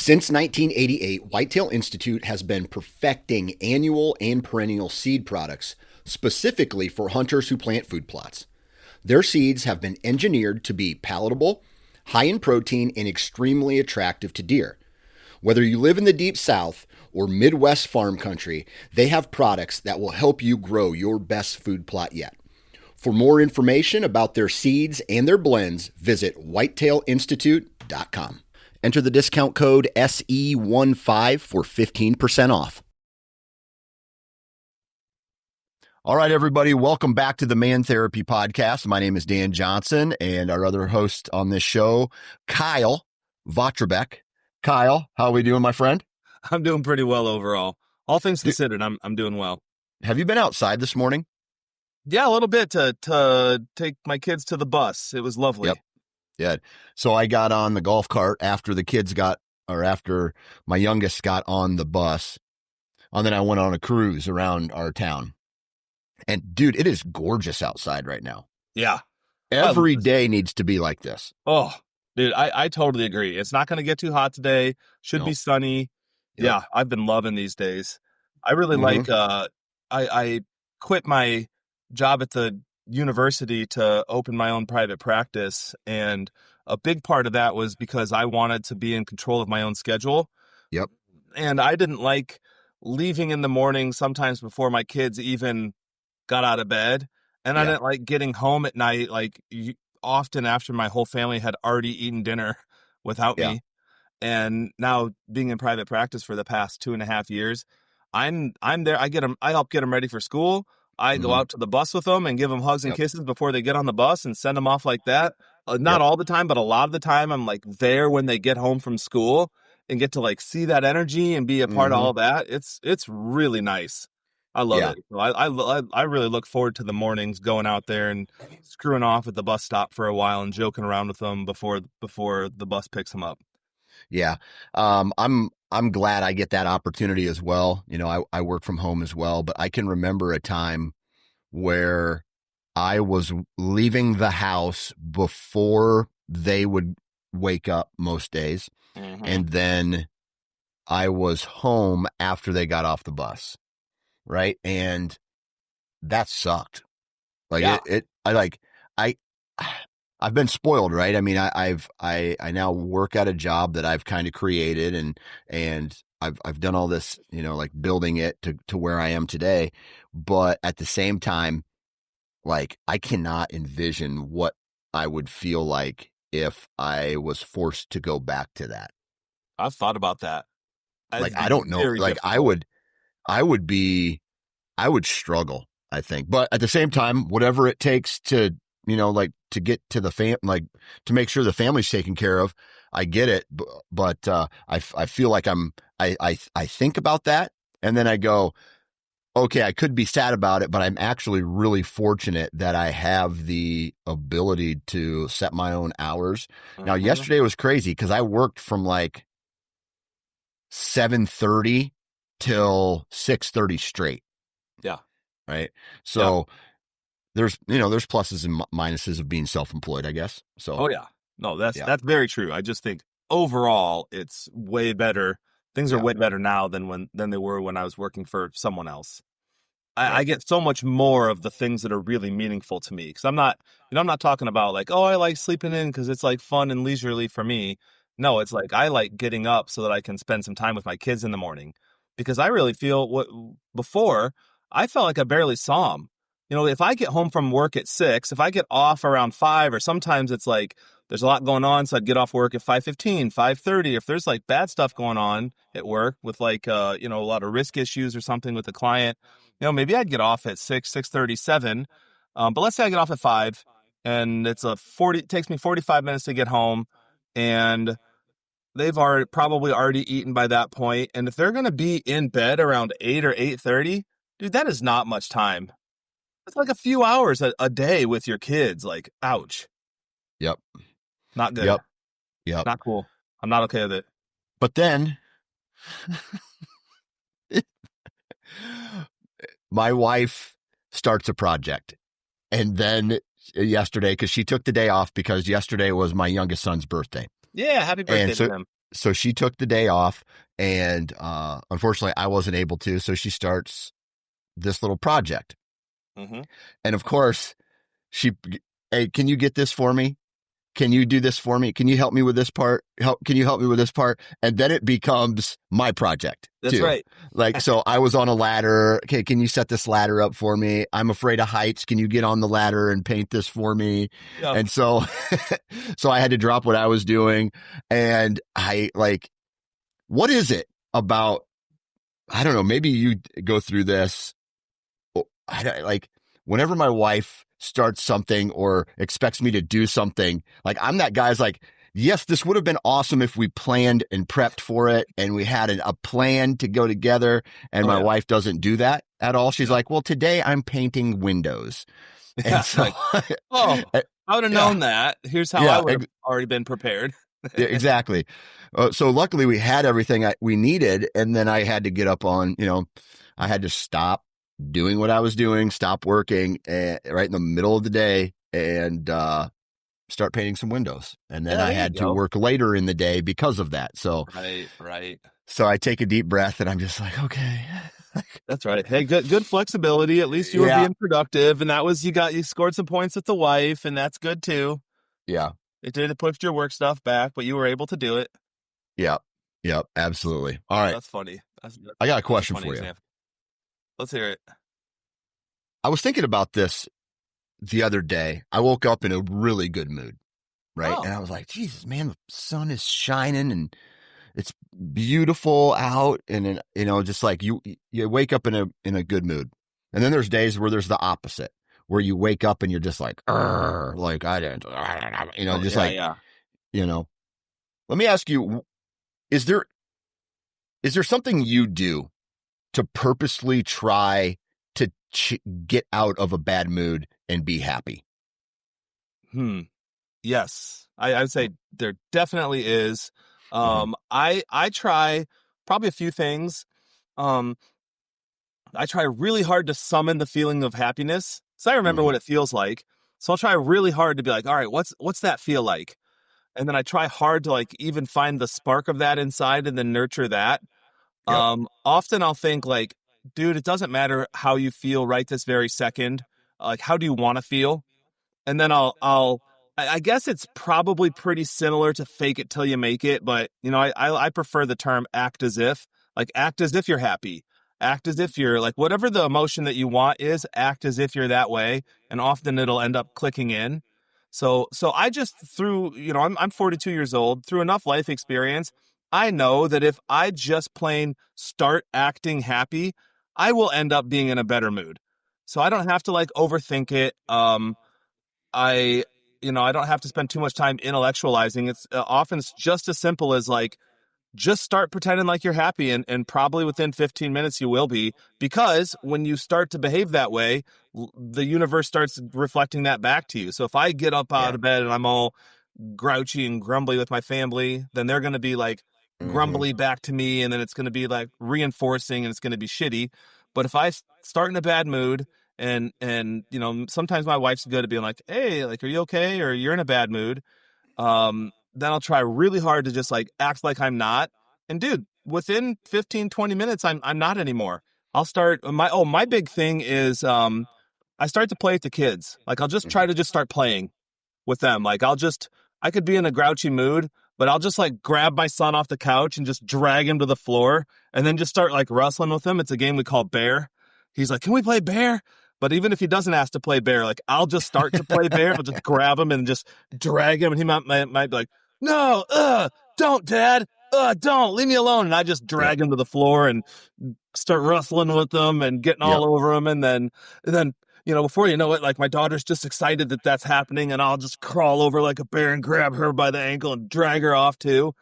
Since 1988, Whitetail Institute has been perfecting annual and perennial seed products specifically for hunters who plant food plots. Their seeds have been engineered to be palatable, high in protein, and extremely attractive to deer. Whether you live in the Deep South or Midwest farm country, they have products that will help you grow your best food plot yet. For more information about their seeds and their blends, visit whitetailinstitute.com. Enter the discount code SE15 for 15% off. All right, everybody, welcome back to the Man Therapy Podcast. My name is Dan Johnson, and our other host on this show, Kyle Vatrabek. Kyle, how are we doing, my friend? I'm doing pretty well overall. All things considered, I'm doing well. Have you been outside this morning? Yeah, a little bit to take my kids to the bus. It was lovely. Yep. Yeah. So I got on the golf cart after after my youngest got on the bus, and then I went on a cruise around our town. And dude, it is gorgeous outside right now. Yeah. Every day needs to be like this. Oh, dude, I totally agree. It's not going to get too hot today. Should be sunny. Yep. Yeah, I've been loving these days. I really like, I quit my job at the university to open my own private practice. And a big part of that was because I wanted to be in control of my own schedule. Yep. And I didn't like leaving in the morning sometimes before my kids even got out of bed. And I didn't like getting home at night, often after my whole family had already eaten dinner without me. And now being in private practice for the past 2.5 years, I'm there. I help get them ready for school. I go out to the bus with them and give them hugs and kisses before they get on the bus and send them off like that. Not all the time, but a lot of the time I'm like there when they get home from school and get to like see that energy and be a part of all that. It's really nice. I love it. So I really look forward to the mornings going out there and screwing off at the bus stop for a while and joking around with them before the bus picks them up. Yeah. I'm glad I get that opportunity as well. You know, I work from home as well, but I can remember a time where I was leaving the house before they would wake up most days. And then I was home after they got off the bus. Right. And that sucked. I've been spoiled, right? I mean, I now work at a job that I've kind of created and I've done all this, you know, like building it to where I am today. But at the same time, like I cannot envision what I would feel like if I was forced to go back to that. I've thought about that. Like, I don't know. Like difficult. I would struggle, I think. But at the same time, whatever it takes to, you know, like to get to the to make sure the family's taken care of, I get it. But I feel like I think about that and then I go, okay, I could be sad about it, but I'm actually really fortunate that I have the ability to set my own hours. Now, yesterday was crazy because I worked from like 7:30 till 6:30 straight. Yeah. Right. So there's pluses and minuses of being self-employed, I guess. So. Oh yeah. No, that's very true. I just think overall it's way better. Things are way better now than they were when I was working for someone else. I get so much more of the things that are really meaningful to me. Cause I'm not talking about like, oh, I like sleeping in cause it's like fun and leisurely for me. No, it's like, I like getting up so that I can spend some time with my kids in the morning because I really feel before I felt like I barely saw them. You know, if I get home from work at 6, if I get off around 5, or sometimes it's like there's a lot going on, so I'd get off work at 5:15, 5:30. If there's like bad stuff going on at work with like a lot of risk issues or something with the client, you know, maybe I'd get off at 6:37. But let's say I get off at 5, and it takes me 45 minutes to get home, and they've probably already eaten by that point. And if they're going to be in bed around 8 or 8:30, dude, that is not much time. It's like a few hours a day with your kids. Like, ouch. Yep. Not good. Yep. Not cool. I'm not okay with it. But then my wife starts a project. And then yesterday, because she took the day off because yesterday was my youngest son's birthday. Yeah, happy birthday to him. so she took the day off, and unfortunately, I wasn't able to. So she starts this little project, Mm-hmm. and of course, she, hey, can you get this for me? Can you do this for me? Can you help me with this part? Can you help me with this part? And then it becomes my project That's too. right. Like, so I was on a ladder. Okay, can you set this ladder up for me? I'm afraid of heights. Can you get on the ladder and paint this for me? Yep. And so, so I had to drop what I was doing. And I like, what is it about? I don't know. Maybe you go through this. Like, whenever my wife starts something or expects me to do something, like I'm that guy's like, yes, this would have been awesome if we planned and prepped for it and we had a plan to go together. And my wife doesn't do that at all. She's like, well, today I'm painting windows. And so, like, oh, I would have known that. Here's how I would have already been prepared. Exactly. So luckily we had everything we needed. And then I had to get up on, I had to stop doing what I was doing, stop working right in the middle of the day, and start painting some windows. And then I had to work later in the day because of that. So right. So I take a deep breath and I'm just like, okay. That's right. Hey, good flexibility. At least you were being productive, and that was you scored some points with the wife, and that's good too. Yeah. It did push your work stuff back, but you were able to do it. Yep, absolutely. All right. That's funny. I got a question for you. Example. Let's hear it. I was thinking about this the other day. I woke up in a really good mood, right? And I was like, Jesus, man, the sun is shining and it's beautiful out. And, just like you wake up in a good mood. And then there's days where there's the opposite, where you wake up and you're just like, like I didn't, let me ask you, is there something you do to purposely try to get out of a bad mood and be happy? Yes, I would say there definitely is. I try probably a few things. I try really hard to summon the feeling of happiness. So I remember what it feels like. So I'll try really hard to be like, all right, what's that feel like? And then I try hard to like even find the spark of that inside and then nurture that. Yep. Often I'll think like, dude, it doesn't matter how you feel right this very second. Like, how do you want to feel? And then I guess it's probably pretty similar to fake it till you make it, but I prefer the term act as if. Like, act as if you're happy. Act as if you're like, whatever the emotion that you want is, act as if you're that way, and often it'll end up clicking in. So I just through, I'm 42 years old, through enough life experience, I know that if I just plain start acting happy, I will end up being in a better mood. So I don't have to like overthink it. I don't have to spend too much time intellectualizing. It's often it's just as simple as like, just start pretending like you're happy, and probably within 15 minutes you will be, because when you start to behave that way, the universe starts reflecting that back to you. So if I get up out of bed and I'm all grouchy and grumbly with my family, then they're going to be like grumbly back to me, and then it's going to be like reinforcing and it's going to be shitty. But if I start in a bad mood, and sometimes my wife's good at being like, hey, like, are you okay? Or you're in a bad mood. Then I'll try really hard to just like act like I'm not. And dude, within 15, 20 minutes, I'm not anymore. I'll start my big thing is, I start to play with the kids. Like, I'll just try to just start playing with them. Like, I could be in a grouchy mood, but I'll just like grab my son off the couch and just drag him to the floor and then just start like wrestling with him. It's a game we call bear. He's like, can we play bear? But even if he doesn't ask to play bear, like, I'll just start to play bear. I'll just grab him and just drag him. And he might be like, no, don't, Dad. Don't, leave me alone. And I just drag him to the floor and start wrestling with him and getting all over him. And then, before you know it, like, my daughter's just excited that that's happening. And I'll just crawl over like a bear and grab her by the ankle and drag her off too.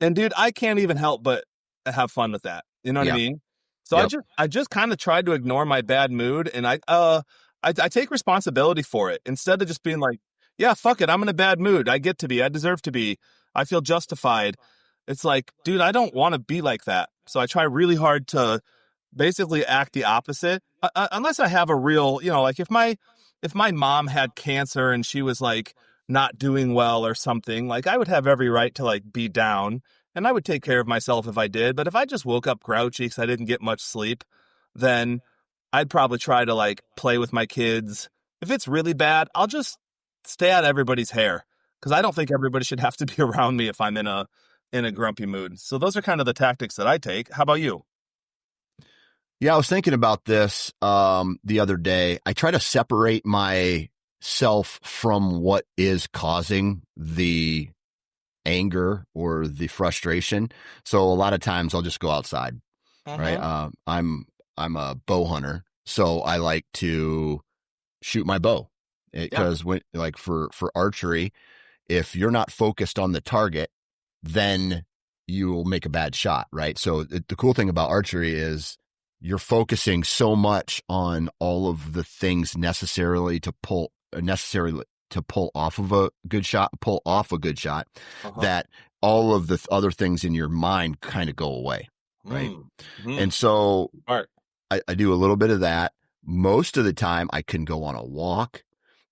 And dude, I can't even help but have fun with that. You know what I mean? So I just kind of tried to ignore my bad mood, and I take responsibility for it instead of just being like, yeah, fuck it, I'm in a bad mood. I deserve to be. I feel justified. It's like, dude, I don't want to be like that. So I try really hard to basically act the opposite, unless I have a real, like if my mom had cancer and she was like not doing well or something, like I would have every right to like be down. and I would take care of myself if I did. But if I just woke up grouchy because I didn't get much sleep, then I'd probably try to like play with my kids. If it's really bad, I'll just stay out of everybody's hair because I don't think everybody should have to be around me if I'm in a grumpy mood. So those are kind of the tactics that I take. How about you? Yeah, I was thinking about this the other day. I try to separate myself from what is causing the anger or the frustration. So a lot of times I'll just go outside, right? I'm a bow hunter, so I like to shoot my bow because when like for archery, if you're not focused on the target, then you will make a bad shot, right? So the cool thing about archery is you're focusing so much on all of the things necessary to pull off of a good shot, that all of the other things in your mind kind of go away, right? And so I do a little bit of that. Most of the time I can go on a walk.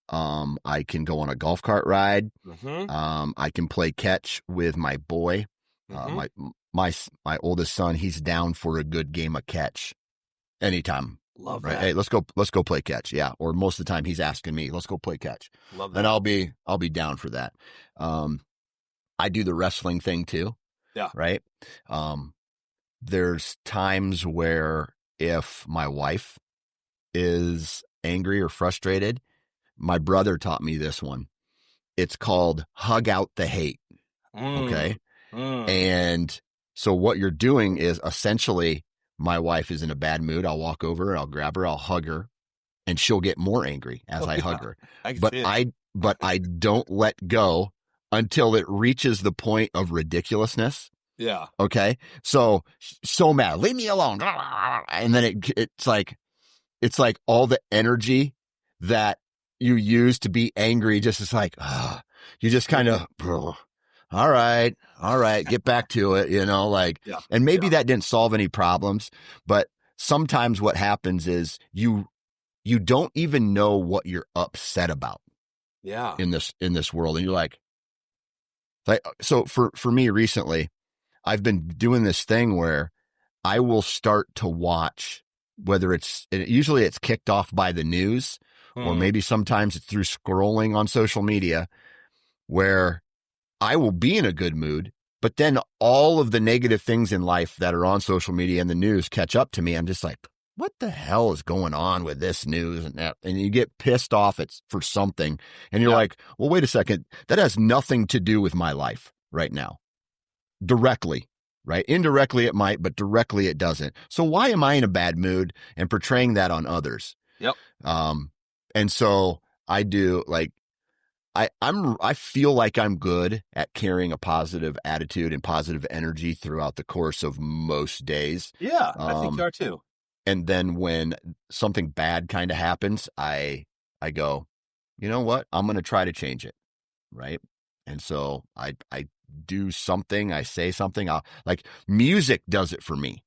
I can go on a golf cart ride. I can play catch with my boy. My oldest son, he's down for a good game of catch anytime. Love right? that. Hey, let's go play catch. Yeah. Or most of the time he's asking me, let's go play catch. Love that. And I'll be down for that. I do the wrestling thing too. Yeah. Right. There's times where if my wife is angry or frustrated, my brother taught me this one. It's called hug out the hate. Okay. And so what you're doing is essentially my wife is in a bad mood. I'll walk over, I'll grab her, I'll hug her, and she'll get more angry as I hug her. But I don't let go until it reaches the point of ridiculousness. Yeah. Okay. So mad. Leave me alone. And then it's like all the energy that you use to be angry just is like, you just kind of, all right, get back to it, and maybe that didn't solve any problems, but sometimes what happens is you don't even know what you're upset about. Yeah. In this world. And you're like, so for me recently, I've been doing this thing where I will start to watch, usually it's kicked off by the news, or maybe sometimes it's through scrolling on social media, where I will be in a good mood, but then all of the negative things in life that are on social media and the news catch up to me. I'm just like, what the hell is going on with this news and that? And you get pissed off for something, and you're like, well, wait a second. That has nothing to do with my life right now. Directly, right? Indirectly it might, but directly it doesn't. So why am I in a bad mood and portraying that on others? Yep. And so I do, like, I feel like I'm good at carrying a positive attitude and positive energy throughout the course of most days. Yeah, I think you are too. And then when something bad kind of happens, I go, you know what? I'm going to try to change it. Right. And so I do something, I say something, like music does it for me.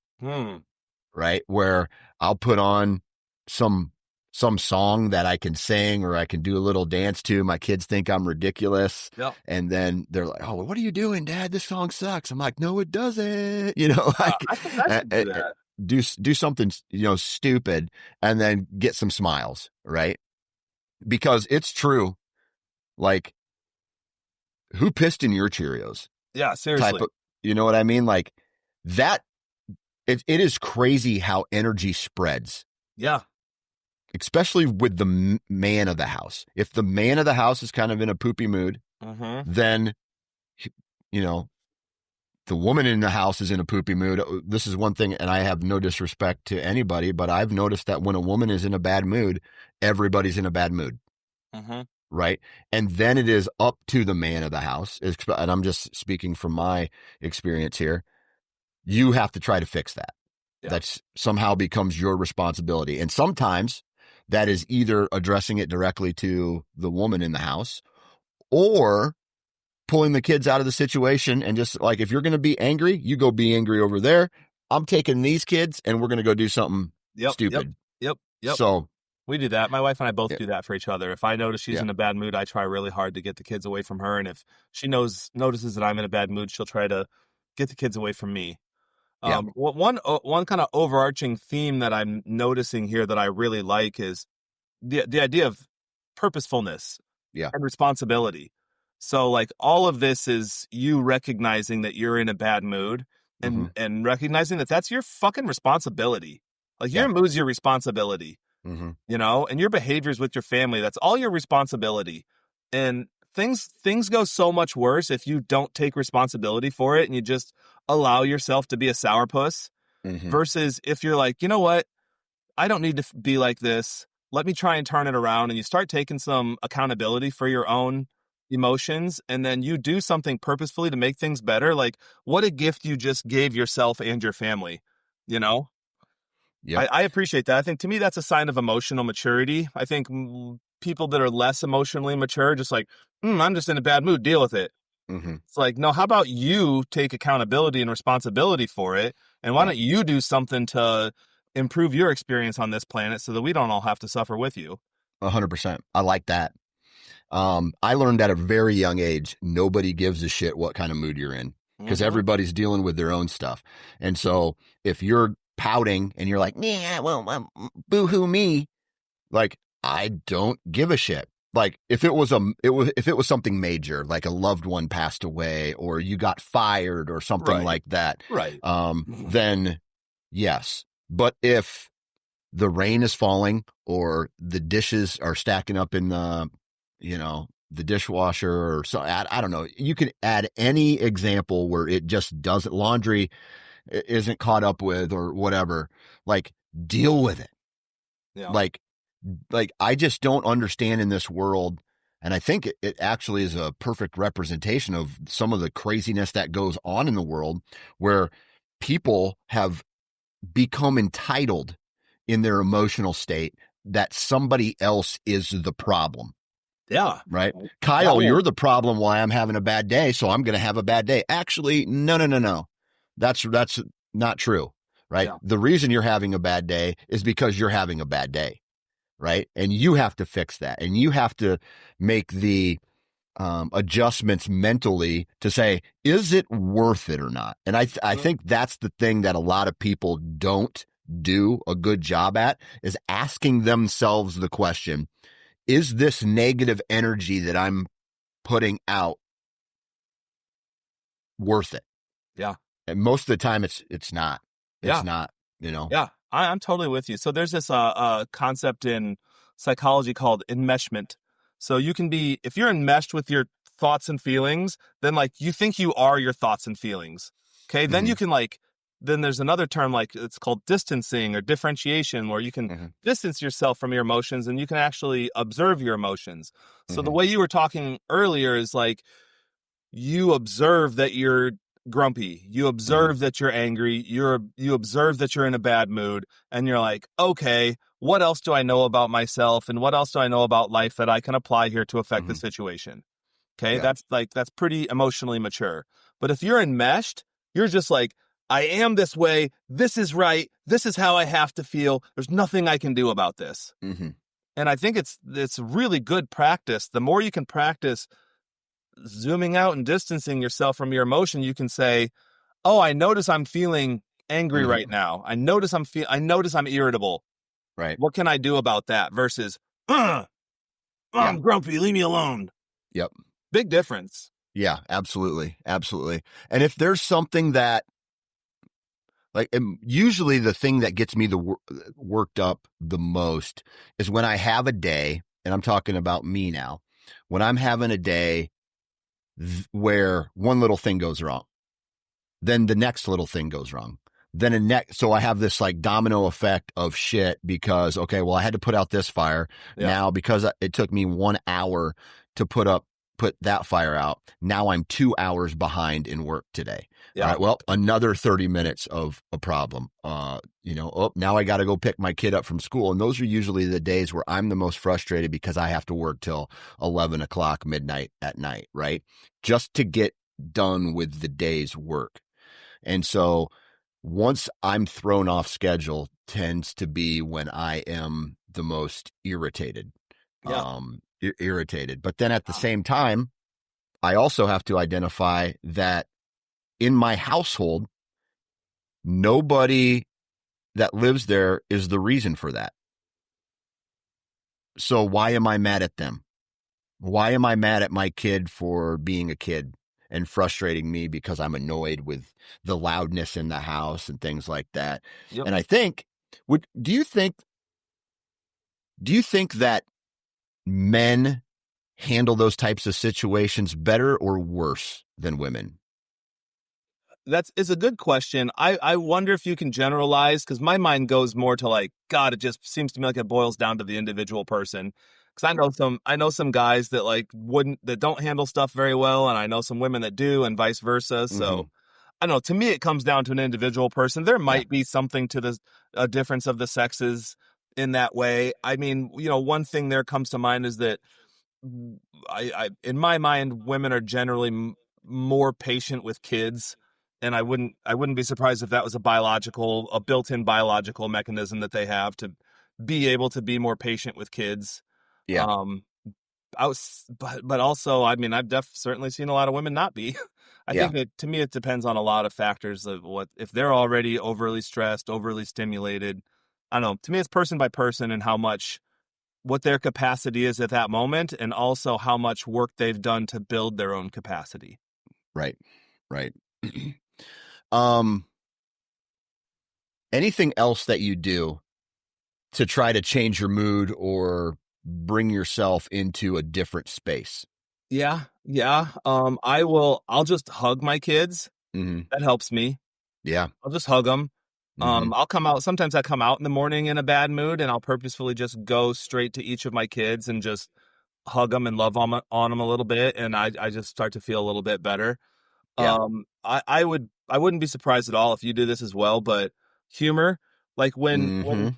Right. Where I'll put on some song that I can sing or I can do a little dance to. My kids think I'm ridiculous. Yep. And then they're like, oh, what are you doing, Dad? This song sucks. I'm like, no, it doesn't. I think I should do that. Do something, stupid, and then get some smiles. Right. Because it's true. Like, who pissed in your Cheerios? Yeah, seriously. You know what I mean? Like that, it is crazy how energy spreads. Yeah. Especially with the man of the house. If the man of the house is kind of in a poopy mood, then, the woman in the house is in a poopy mood. This is one thing, and I have no disrespect to anybody, but I've noticed that when a woman is in a bad mood, everybody's in a bad mood. Right. And then it is up to the man of the house. And I'm just speaking from my experience here. You have to try to fix that. Yeah. That somehow becomes your responsibility. And sometimes that is either addressing it directly to the woman in the house or pulling the kids out of the situation and just like, if you're going to be angry, you go be angry over there. I'm taking these kids and we're going to go do something stupid. Yep. So we do that. My wife and I both do that for each other. If I notice she's in a bad mood, I try really hard to get the kids away from her. And if she notices that I'm in a bad mood, she'll try to get the kids away from me. Yeah. One kind of overarching theme that I'm noticing here that I really like is the idea of purposefulness Yeah. and responsibility. So like all of this is you recognizing that you're in a bad mood Mm-hmm. and recognizing that that's your fucking responsibility. Like Yeah. your mood's your responsibility, Mm-hmm. and your behaviors with your family, that's all your responsibility. And things go so much worse if you don't take responsibility for it and you just allow yourself to be a sourpuss Mm-hmm. versus if you're like, you know what? I don't need to be like this. Let me try and turn it around. And you start taking some accountability for your own emotions. And then you do something purposefully to make things better. Like, what a gift you just gave yourself and your family. You know, Yep. I appreciate that. I think to me, that's a sign of emotional maturity. I think people that are less emotionally mature, just like, I'm just in a bad mood, deal with it. Mm-hmm. It's like, no, how about you take accountability and responsibility for it? And why Yeah. don't you do something to improve your experience on this planet so that we don't all have to suffer with you? 100%. I like that. I learned at a very young age, nobody gives a shit what kind of mood you're in because Mm-hmm. everybody's dealing with their own stuff. And so if you're pouting and you're like, yeah, well, boo-hoo me, like, I don't give a shit. Like if if it was something major, like a loved one passed away or you got fired or something Right. like that, Right. then yes. But if the rain is falling or the dishes are stacking up in the dishwasher or so, I don't know. You can add any example where it just doesn't, laundry isn't caught up with or whatever, like deal with it. Yeah. Like I just don't understand in this world. And I think it actually is a perfect representation of some of the craziness that goes on in the world where people have become entitled in their emotional state that somebody else is the problem. Yeah. Right. Kyle, Yeah. you're the problem why I'm having a bad day. So I'm going to have a bad day. Actually, no. That's not true. Right. Yeah. The reason you're having a bad day is because you're having a bad day. Right. And you have to fix that. And you have to make the adjustments mentally to say, is it worth it or not? And I think that's the thing that a lot of people don't do a good job at is asking themselves the question, is this negative energy that I'm putting out worth it? Yeah. And most of the time it's not. It's Yeah. not, Yeah. I'm totally with you. So there's this concept in psychology called enmeshment. So you can be, if you're enmeshed with your thoughts and feelings, then like you think you are your thoughts and feelings. Okay. Then you can then there's another term like it's called distancing or differentiation where you can distance yourself from your emotions and you can actually observe your emotions. So the way you were talking earlier is like you observe that you're grumpy, you observe that you're angry, you observe that you're in a bad mood, and you're like, okay, what else do I know about myself and what else do I know about life that I can apply here to affect the situation? Okay, Yeah. that's pretty emotionally mature. But if you're enmeshed, you're just like, I am this way, this is right, this is how I have to feel, there's nothing I can do about this. And I think it's really good practice. The more you can practice zooming out and distancing yourself from your emotion, you can say, oh, I notice I'm feeling angry right now. I notice I'm irritable. Right. What can I do about that? Versus, Yeah. I'm grumpy, leave me alone. Yep. Big difference. Yeah, absolutely. Absolutely. And if there's something that, like, usually the thing that gets me worked up the most is when I have a day, and I'm talking about me now, when I'm having a day where one little thing goes wrong, then the next little thing goes wrong. So I have this like domino effect of shit because, okay, well, I had to put out this fire. Now because it took me 1 hour to put that fire out. Now I'm 2 hours behind in work today. All right. Well, another 30 minutes of a problem. Now I got to go pick my kid up from school. And those are usually the days where I'm the most frustrated because I have to work till 11 o'clock midnight at night. Right. Just to get done with the day's work. And so once I'm thrown off schedule tends to be when I am the most irritated. Irritated. But then at the same time, I also have to identify that in my household, nobody that lives there is the reason for that. So why am I mad at them? Why am I mad at my kid for being a kid and frustrating me because I'm annoyed with the loudness in the house and things like that? Yep. And I think, do you think that men handle those types of situations better or worse than women? It's a good question. I wonder if you can generalize, because my mind goes more to like, God, it just seems to me like it boils down to the individual person. Because I know some guys that like wouldn't that don't handle stuff very well, and I know some women that do, and vice versa. Mm-hmm. So I don't know. To me, it comes down to an individual person. There Yeah. might be something to the a difference of the sexes in that way. I mean, one thing there comes to mind is that in my mind, women are generally more patient with kids, and I wouldn't be surprised if that was a built-in biological mechanism that they have to be able to be more patient with kids. Yeah. Um, but also, I mean, I've certainly seen a lot of women not be. I Yeah. think that to me, it depends on a lot of factors of what if they're already overly stressed, overly stimulated. I don't know. To me, it's person by person and how much what their capacity is at that moment, and also how much work they've done to build their own capacity. Right. Right. um, Anything else that you do to try to change your mood or bring yourself into a different space? Yeah, yeah. I'll just hug my kids. Mm-hmm. That helps me. Yeah. I'll just hug them. Mm-hmm. I'll come out. Sometimes I come out in the morning in a bad mood, and I'll purposefully just go straight to each of my kids and just hug them and love on them a little bit, and I just start to feel a little bit better. Yeah. I wouldn't be surprised at all if you do this as well, but humor, like Mm-hmm.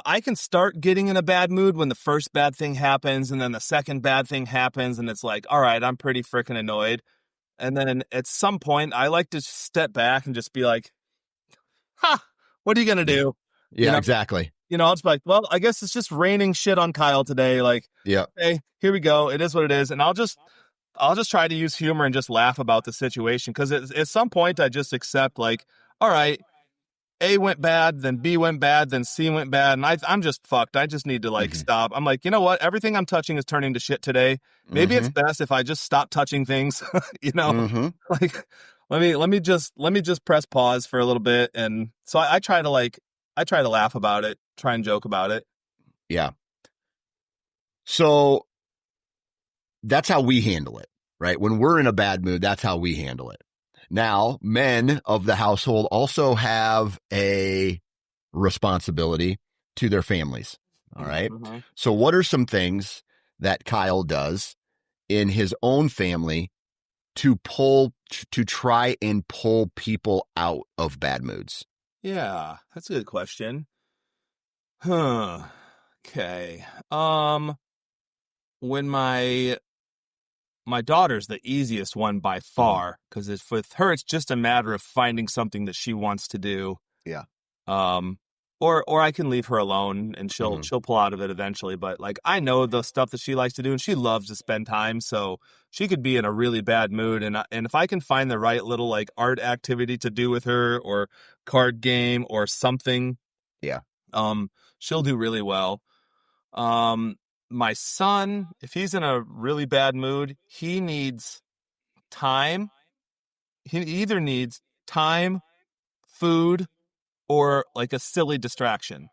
I can start getting in a bad mood when the first bad thing happens, and then the second bad thing happens, and it's like, all right, I'm pretty freaking annoyed. And then at some point I like to step back and just be like, ha, what are you gonna Yeah. do? You Yeah, know, exactly. I'll just be like, well, I guess it's just raining shit on Kyle today. Like, Yeah. hey, here we go. It is what it is. And I'll just try to use humor and just laugh about the situation. Because at some point, I just accept, like, all right, A went bad, then B went bad, then C went bad, and I'm just fucked. I just need to like Mm-hmm. stop. I'm like, you know what? Everything I'm touching is turning to shit today. Maybe it's Mm-hmm. best if I just stop touching things. you know, Mm-hmm. like let me just press pause for a little bit, and so I try to laugh about it, try and joke about it. Yeah. So that's how we handle it, right? When we're in a bad mood, that's how we handle it. Now, men of the household also have a responsibility to their families. All right. Mm-hmm. So, what are some things that Kyle does in his own family to try and pull people out of bad moods? Yeah, that's a good question. Huh. Okay. When my daughter's the easiest one by Mm-hmm. far because it's with her it's just a matter of finding something that she wants to do. Yeah. Um or I can leave her alone and Mm-hmm. she'll pull out of it eventually, but like I know the stuff that she likes to do and she loves to spend time, so she could be in a really bad mood, and if I can find the right little like art activity to do with her or card game or something, Yeah. um she'll do really well. Um, my son, if he's in a really bad mood, he needs time. He either needs time, food, or like a silly distraction.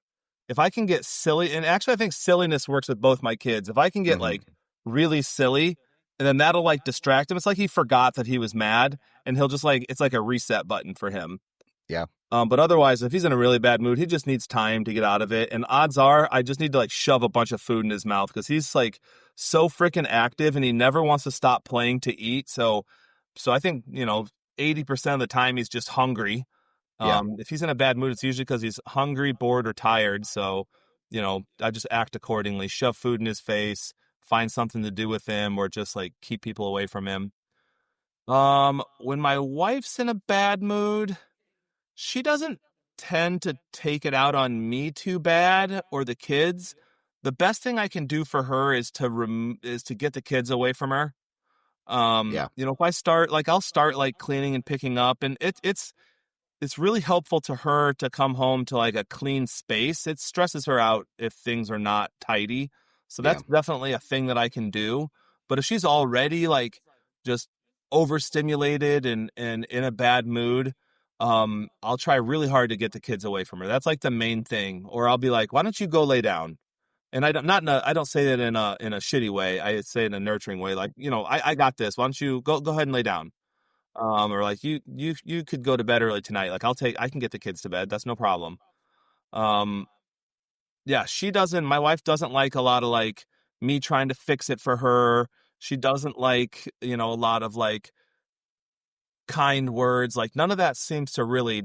If I can get silly, and actually I think silliness works with both my kids. If I can get Mm-hmm. like really silly, and then that'll like distract him. It's like he forgot that he was mad, and he'll just like it's like a reset button for him. Yeah. But otherwise, if he's in a really bad mood, he just needs time to get out of it. And odds are, I just need to like shove a bunch of food in his mouth because he's like so freaking active and he never wants to stop playing to eat. So I think 80% of the time he's just hungry. Yeah. If he's in a bad mood, it's usually because he's hungry, bored, or tired. So I just act accordingly, shove food in his face, find something to do with him, or just like keep people away from him. When my wife's in a bad mood, she doesn't tend to take it out on me too bad or the kids. The best thing I can do for her is to get the kids away from her. Yeah. If I start, like, I'll start like cleaning and picking up, and it's really helpful to her to come home to like a clean space. It stresses her out if things are not tidy. So Yeah. that's definitely a thing that I can do. But if she's already like just overstimulated and in a bad mood, I'll try really hard to get the kids away from her. That's like the main thing. Or I'll be like, why don't you go lay down? And I don't not in a, I don't say that in a shitty way. I say it in a nurturing way. Like, I got this. Why don't you go ahead and lay down? Or like you could go to bed early tonight. Like I can get the kids to bed. That's no problem. Um, yeah, my wife doesn't like a lot of like me trying to fix it for her. She doesn't like, a lot of like kind words. Like none of that seems to really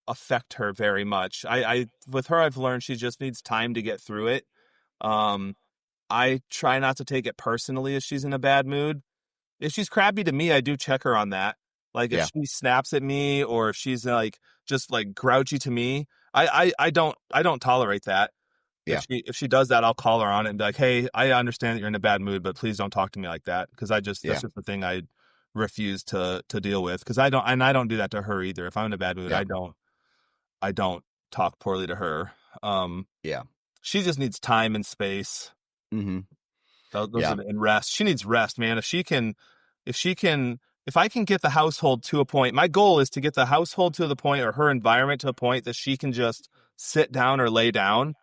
affect her very much. With her, I've learned she just needs time to get through it. Um, I try not to take it personally if she's in a bad mood. If she's crabby to me, I do check her on that. Like if Yeah. she snaps at me or if she's like just like grouchy to me, I don't tolerate that. If Yeah. she does that, I'll call her on it and be like, "Hey, I understand that you're in a bad mood, but please don't talk to me like that." Because that's Yeah. just the thing I refuse to deal with. Because I don't do that to her either. If I'm in a bad mood, Yeah. I don't talk poorly to her. Um, Yeah. she just needs time and space. Mm-hmm. Those Yeah. are and rest. She needs rest, man. If I can get the household to a point, my goal is to get the household to the point or her environment to a point that she can just sit down or lay down,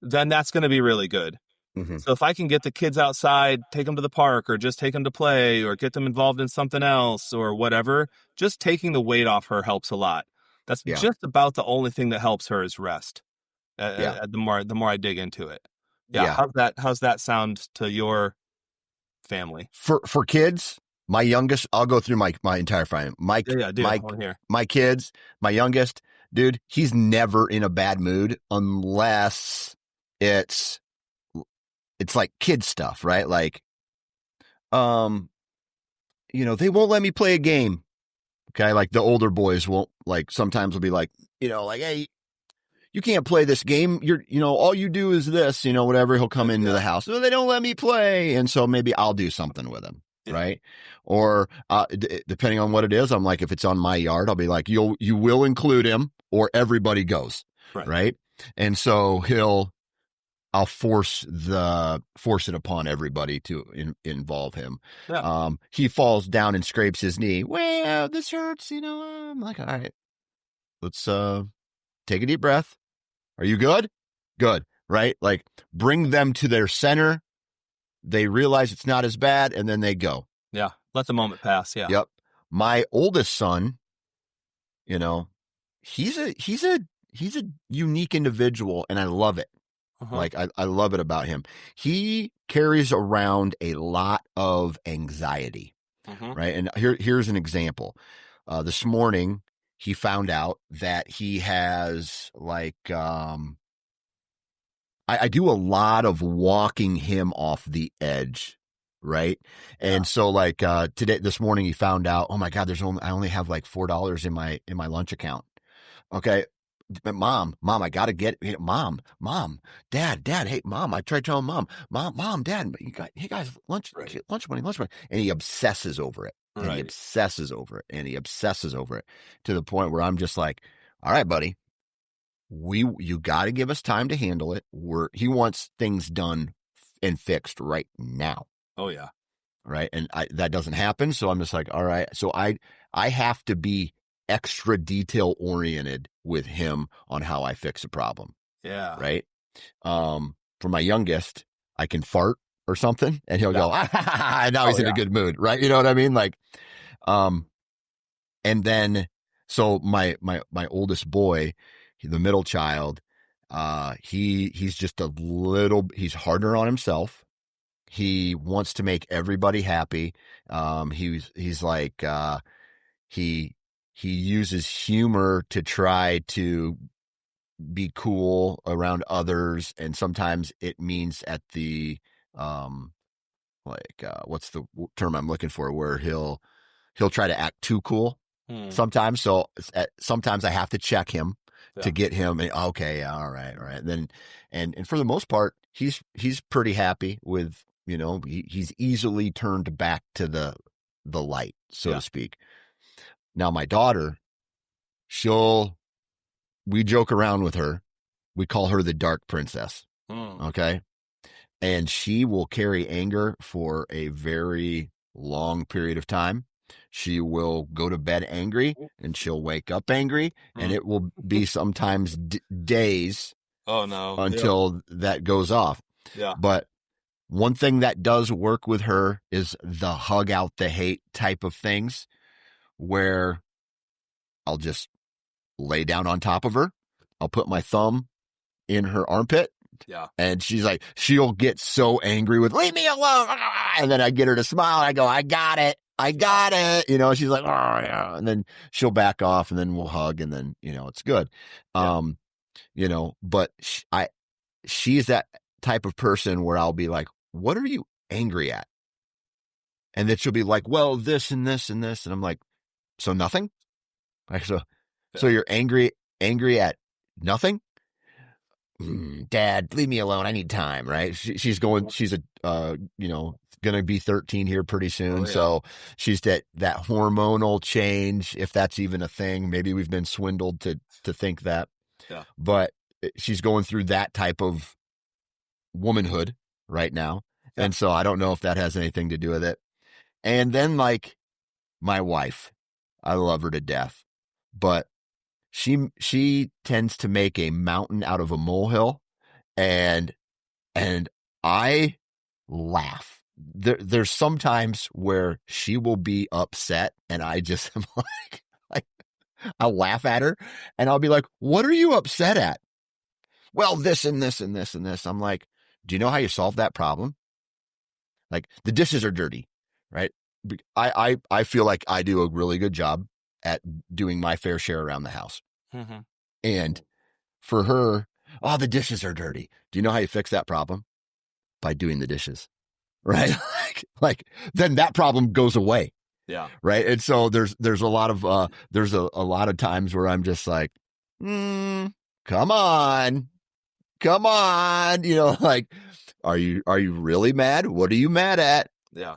then that's going to be really good. Mm-hmm. So if I can get the kids outside, take them to the park or just take them to play or get them involved in something else or whatever, just taking the weight off her helps a lot. That's Yeah. just about the only thing that helps her is rest. Yeah. The more I dig into it. Yeah, Yeah. how's that sound to your family? For kids, my youngest, I'll go through my entire family. Yeah, yeah, dude, I want to hear. My kids, my youngest, dude, he's never in a bad mood unless it's like kid stuff, right? Like, they won't let me play a game. Okay, like the older boys won't, like, sometimes will be like, like, hey, you can't play this game. All you do is this, whatever. He'll come into the house. Oh, they don't let me play. And so maybe I'll do something with him. Yeah. Right. Or, depending on what it is, I'm like, if it's on my yard, I'll be like, you will include him or everybody goes. Right. And so I'll force it upon everybody to involve him. Yeah. He falls down and scrapes his knee. Well, this hurts, I'm like, all right, let's, take a deep breath. Are you good? Good. Right? Like, bring them to their center. They realize it's not as bad, and then they go. Yeah. Let the moment pass. Yeah. Yep. My oldest son, he's a unique individual, and I love it. Uh-huh. Like, I love it about him. He carries around a lot of anxiety. Uh-huh. Right? And here's an example. This morning, he found out that he has, like, I do a lot of walking him off the edge, right? And so, like, this morning he found out, oh my God, I only have like $4 in my lunch account. Okay. But mom, I gotta get mom, dad, hey, mom, I tried telling mom, dad, hey guys, lunch money. And he obsesses over it. And he obsesses over it. And he obsesses over it to the point where I'm just like, all right, buddy, you got to give us time to handle it. He wants things done and fixed right now. Oh yeah. Right. And that doesn't happen. So I'm just like, all right. So I have to be extra detail oriented with him on how I fix a problem. Yeah. Right. For my youngest, I can fart or something and he'll go, and now he's in a good mood. Right. You know what I mean? Like, and then, so my oldest boy, the middle child, he's just he's harder on himself. He wants to make everybody happy. He's like, he uses humor to try to be cool around others. And sometimes it means at the, what's the term I'm looking for, where he'll try to act too cool sometimes. So sometimes I have to check him to get him. Okay. All right. Then, and for the most part, he's pretty happy with, he's easily turned back to the the light, so Yeah. to speak. Now, my daughter, we joke around with her. We call her the dark princess. Okay. And she will carry anger for a very long period of time. She will go to bed angry and she'll wake up angry, and it will be sometimes days Oh no. until that goes off. Yeah. But one thing that does work with her is the hug out the hate type of things, where I'll just lay down on top of her. I'll put my thumb in her armpit. Yeah. And she's like, she'll get so angry with, leave me alone. And then I get her to smile. And I go, I got it. I got it. You know, she's like, oh, yeah. And then she'll back off, and then we'll hug, and then, you know, it's good. Yeah. You know, but she's that type of person where I'll be like, what are you angry at? And then she'll be like, well, this and this and this. And I'm like, so nothing? Like, so you're angry at nothing? Dad, leave me alone. I need time, right? She's a, you know, going to be 13 here pretty soon. Oh, yeah. So she's that hormonal change, if that's even a thing. Maybe we've been swindled to think that. Yeah. But she's going through that type of womanhood right now. Yeah. And so I don't know if that has anything to do with it. And then, like, my wife, I love her to death, but she tends to make a mountain out of a molehill, and I laugh. There's sometimes where she will be upset, and I just am like I'll laugh at her, and I'll be like, "What are you upset at?" Well, this and this and this and this. I'm like, "Do you know how you solve that problem?" Like, the dishes are dirty, right? I feel like I do a really good job at doing my fair share around the house. Mm-hmm. And for her, oh, the dishes are dirty. Do you know how you fix that problem? By doing the dishes, right? like then that problem goes away. Yeah. Right. And so there's a lot of a lot of times where I'm just like, come on. You know, like, are you really mad? What are you mad at? Yeah.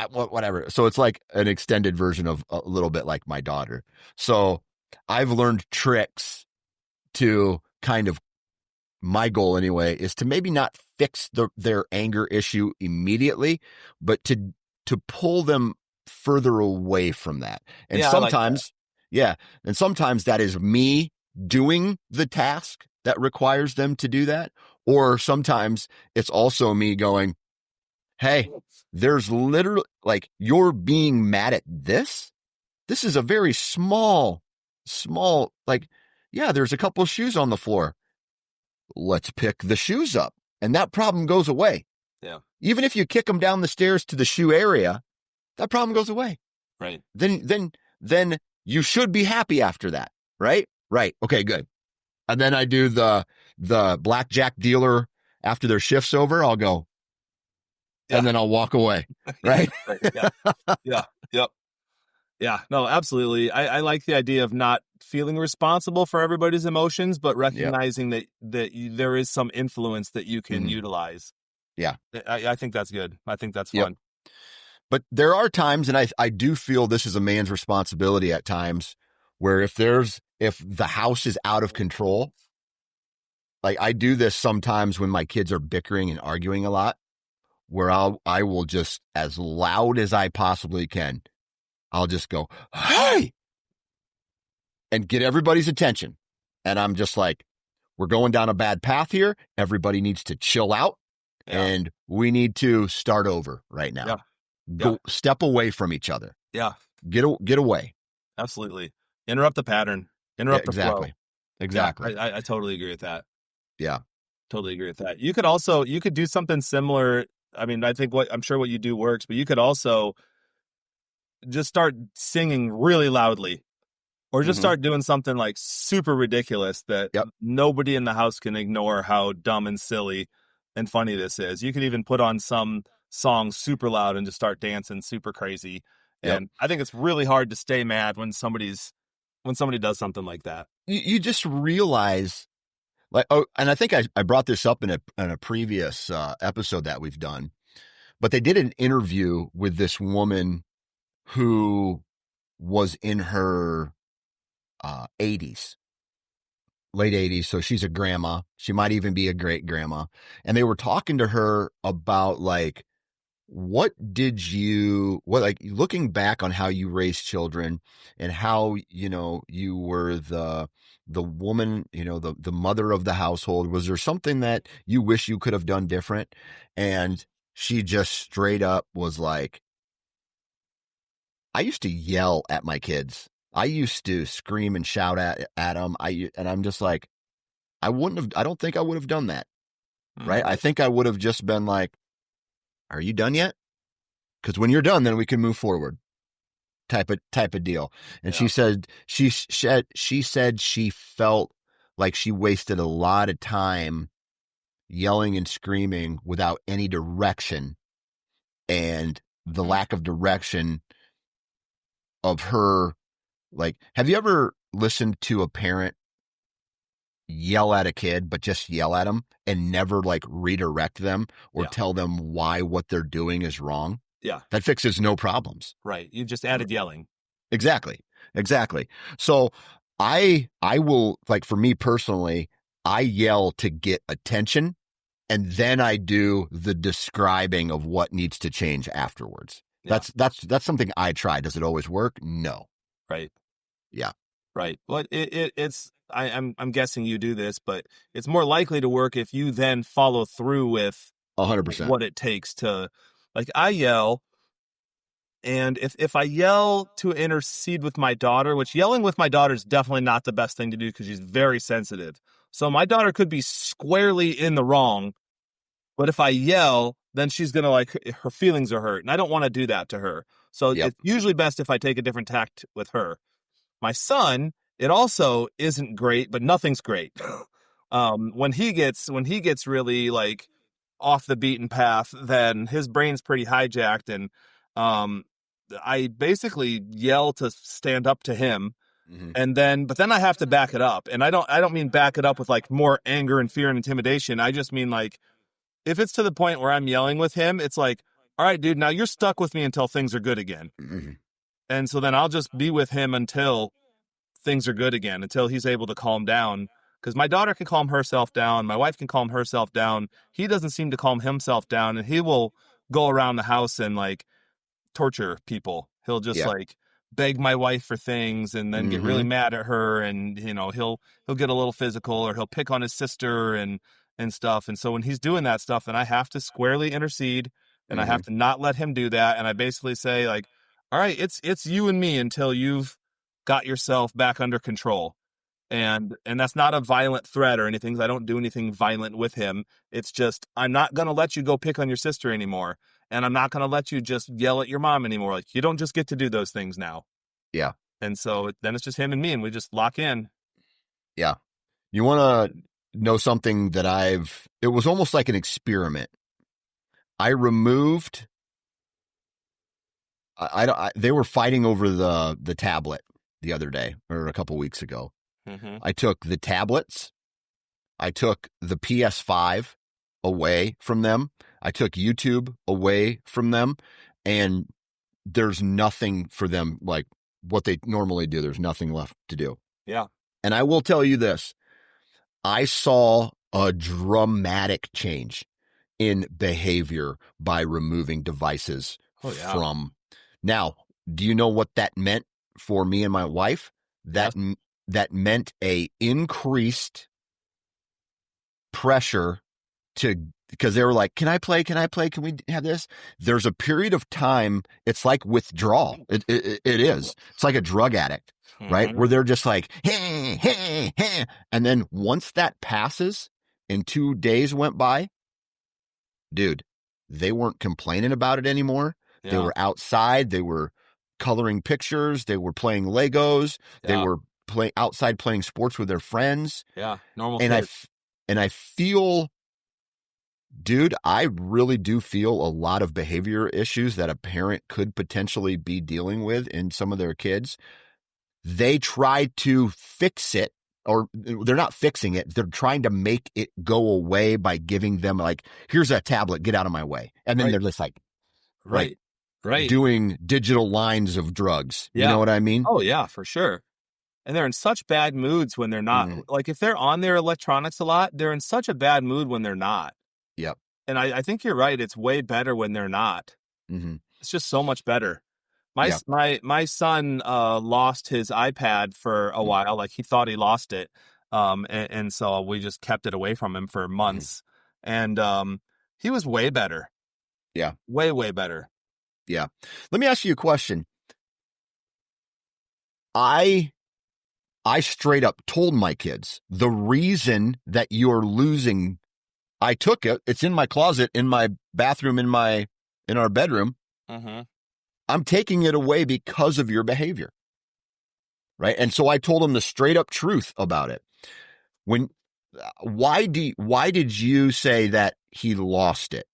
Whatever. So it's like an extended version of a little bit like my daughter. So I've learned tricks to kind of, my goal anyway, is to maybe not fix their anger issue immediately, but to pull them further away from that. And sometimes, and sometimes that is me doing the task that requires them to do that. Or sometimes it's also me going, hey, there's literally, like, you're being mad at this. This is a very small, like, yeah, there's a couple of shoes on the floor. Let's pick the shoes up, and that problem goes away. Yeah. Even if you kick them down the stairs to the shoe area, that problem goes away. Right. Then you should be happy after that. Right. Right. Okay, good. And then I do the blackjack dealer after their shift's over. I'll go, and then I'll walk away. Right. Right. Yeah. Yeah. Yep. Yeah, no, absolutely. I like the idea of not feeling responsible for everybody's emotions, but recognizing that there is some influence that you can utilize. Yeah. I think that's good. I think that's fun. Yep. But there are times, and I do feel this is a man's responsibility at times, where if the house is out of control, like, I do this sometimes when my kids are bickering and arguing a lot, where I will just, as loud as I possibly can, I'll just go, hey, and get everybody's attention. And I'm just like, we're going down a bad path here. Everybody needs to chill out, and we need to start over right now. Go step away from each other. Yeah. Get away. Absolutely. Interrupt the pattern. Interrupt the flow. Exactly. Yeah, I totally agree with that. Yeah. Totally agree with that. You could do something similar. I mean, I'm sure what you do works, but you could also just start singing really loudly, or just start doing something like super ridiculous that nobody in the house can ignore how dumb and silly and funny this is. You could even put on some song super loud and just start dancing super crazy. And I think it's really hard to stay mad when somebody does something like that. You just realize, like, and I think I brought this up in a previous episode that we've done, but they did an interview with this woman who was in her 80s, late 80s. So she's a grandma. She might even be a great grandma. And they were talking to her about like, like looking back on how you raised children and how, you were the woman, the mother of the household. Was there something that you wish you could have done different? And she just straight up was like, I used to yell at my kids. I used to scream and shout at them. And I'm just like, I don't think I would have done that. Right. I think I would have just been like, are you done yet? Because when you're done, then we can move forward. Type of deal. And she said she said she felt like she wasted a lot of time yelling and screaming without any direction, and the lack of direction of her. Like, have you ever listened to a parent yell at a kid, but just yell at them and never like redirect them or tell them why what they're doing is wrong? Yeah. That fixes no problems. Right. You just added yelling. Exactly. So I will, like, for me personally, I yell to get attention, and then I do the describing of what needs to change afterwards. Yeah. That's something I try. Does it always work? No. Right. Yeah. Right. Well, I'm guessing you do this, but it's more likely to work if you then follow through with 100% what it takes to, like, I yell. And if I yell to intercede with my daughter, which yelling with my daughter is definitely not the best thing to do because she's very sensitive. So my daughter could be squarely in the wrong, but if I yell, then she's going to, like, her feelings are hurt. And I don't want to do that to her. So It's usually best if I take a different tact with her. My son, it also isn't great, but nothing's great. When he gets really, like, off the beaten path, then his brain's pretty hijacked, and I basically yell to stand up to him, but then I have to back it up, and I don't mean back it up with like more anger and fear and intimidation. I just mean, like, if it's to the point where I'm yelling with him, it's like, all right, dude, now you're stuck with me until things are good again. And so then I'll just be with him until things are good again, until he's able to calm down. Because my daughter can calm herself down. My wife can calm herself down. He doesn't seem to calm himself down. And he will go around the house and, like, torture people. He'll just like beg my wife for things and then get really mad at her. And, he'll get a little physical, or he'll pick on his sister and stuff. And so when he's doing that stuff, then I have to squarely intercede, and I have to not let him do that. And I basically say, like, all right, it's you and me until you've got yourself back under control. And that's not a violent threat or anything. I don't do anything violent with him. It's just, I'm not going to let you go pick on your sister anymore. And I'm not going to let you just yell at your mom anymore. Like, you don't just get to do those things now. Yeah. And so then it's just him and me, and we just lock in. Yeah. You want to know something that it was almost like an experiment. I removed, they were fighting over the tablet the other day, or a couple weeks ago. I took the tablets. I took the PS5 away from them. I took YouTube away from them, and there's nothing for them, like what they normally do. There's nothing left to do. Yeah. And I will tell you this. I saw a dramatic change in behavior by removing devices from. Now, do you know what that meant for me and my wife? That meant a increased pressure because they were like, can I play? Can we have this? There's a period of time. It's like withdrawal. It is. It's like a drug addict, right? Where they're just like, hey, hey, hey. And then once that passes and 2 days went by, dude, they weren't complaining about it anymore. Yeah. They were outside. They were coloring pictures. They were playing Legos. Yeah. They were outside playing sports with their friends. Yeah. Normal. And I feel, dude, I really do feel a lot of behavior issues that a parent could potentially be dealing with in some of their kids. They try to fix it, or they're not fixing it. They're trying to make it go away by giving them, like, here's a tablet, get out of my way. And then they're just like, right. Right. doing digital lines of drugs. You know Yeah. what I mean? Oh yeah, for sure. And they're in such bad moods when they're not. Mm, Like if they're on their electronics a lot, they're in such a bad mood when they're not. yep. And I think you're right. It's way better when they're not. Hmm. It's just so much better. Yeah. My son lost his iPad for a while. Like he thought he lost it, and so we just kept it away from him for Hmm. months. And he was way better, Yeah. way better. Yeah. Let me ask you a question. I I straight up told my kids the reason that you're losing. I took it. It's in my closet, in my bathroom, in our bedroom. Mm-hmm. I'm taking it away because of your behavior. Right. And so I told them the straight up truth about it. When, why did you say that he lost it?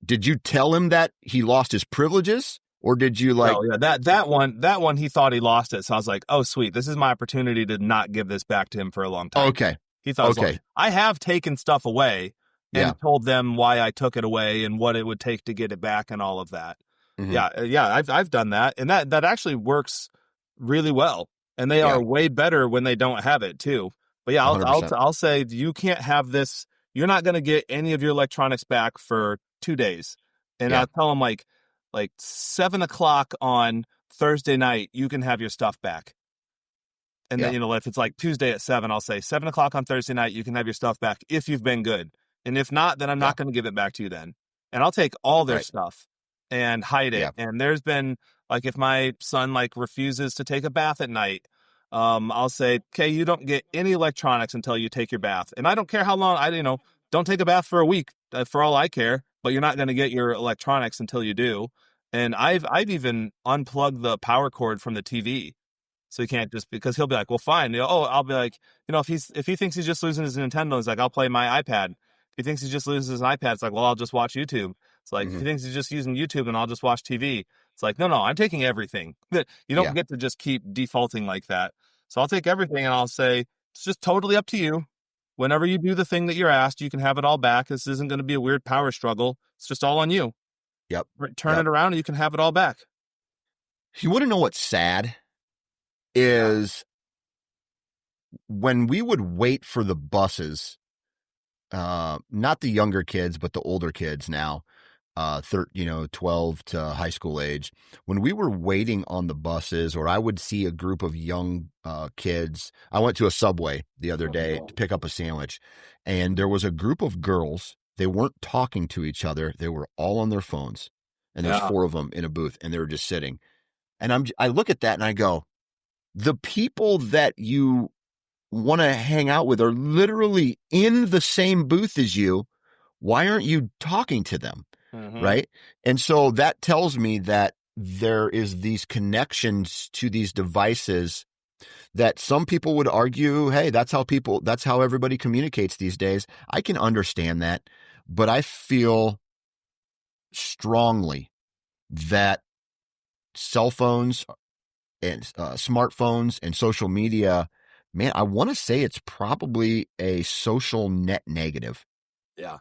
Did you tell him that he lost his privileges, or did you like, No, yeah, that one he thought he lost it. So I was like, oh sweet, this is my opportunity to not give this back to him for a long time. okay, He thought it was long. okay, I have taken stuff away yeah, and told them why I took it away and what it would take to get it back and all of that. hmm, Yeah, I've done that, and that actually works really well. And they yeah, are way better when they don't have it too. But yeah, 100%, I'll say you can't have this. You're not going to get any of your electronics back for 2 days. And yeah, I'll tell them like 7 o'clock on Thursday night, you can have your stuff back. And then, yeah, if it's like Tuesday at 7, I'll say 7 o'clock on Thursday night, you can have your stuff back if you've been good. And if not, then I'm yeah, not going to give it back to you then. And I'll take all their right, stuff and hide it. yeah, And there's been like if my son like refuses to take a bath at night, I'll say, okay, you don't get any electronics until you take your bath. And I don't care how long don't take a bath for a week for all I care, but you're not going to get your electronics until you do. And I've even unplugged the power cord from the TV. So he can't just because he'll be like, well, fine. I'll be like, if he thinks he's just losing his Nintendo, he's like, I'll play my iPad. If he thinks he just loses his iPad, it's like, well, I'll just watch YouTube. It's like if hmm, he thinks he's just using YouTube, and I'll just watch TV. It's like, no, I'm taking everything. You don't yeah, get to just keep defaulting like that. So I'll take everything and I'll say, it's just totally up to you. Whenever you do the thing that you're asked, you can have it all back. This isn't going to be a weird power struggle. It's just all on you. yep, Turn yep. it around and you can have it all back. You want to know what's sad Yeah. is when we would wait for the buses, not the younger kids, but the older kids now, 12 to high school age, when we were waiting on the buses, or I would see a group of young kids. I went to a Subway the other day to pick up a sandwich, and there was a group of girls. They weren't talking to each other. They were all on their phones, and there's Yeah. four of them in a booth, and they were just sitting. And I look at that and I go, the people that you want to hang out with are literally in the same booth as you. Why aren't you talking to them? Mm-hmm. Right. And so that tells me that there is these connections to these devices that some people would argue, hey, that's how everybody communicates these days. I can understand that, but I feel strongly that cell phones and smartphones and social media, man, I want to say it's probably a social net negative. Yeah.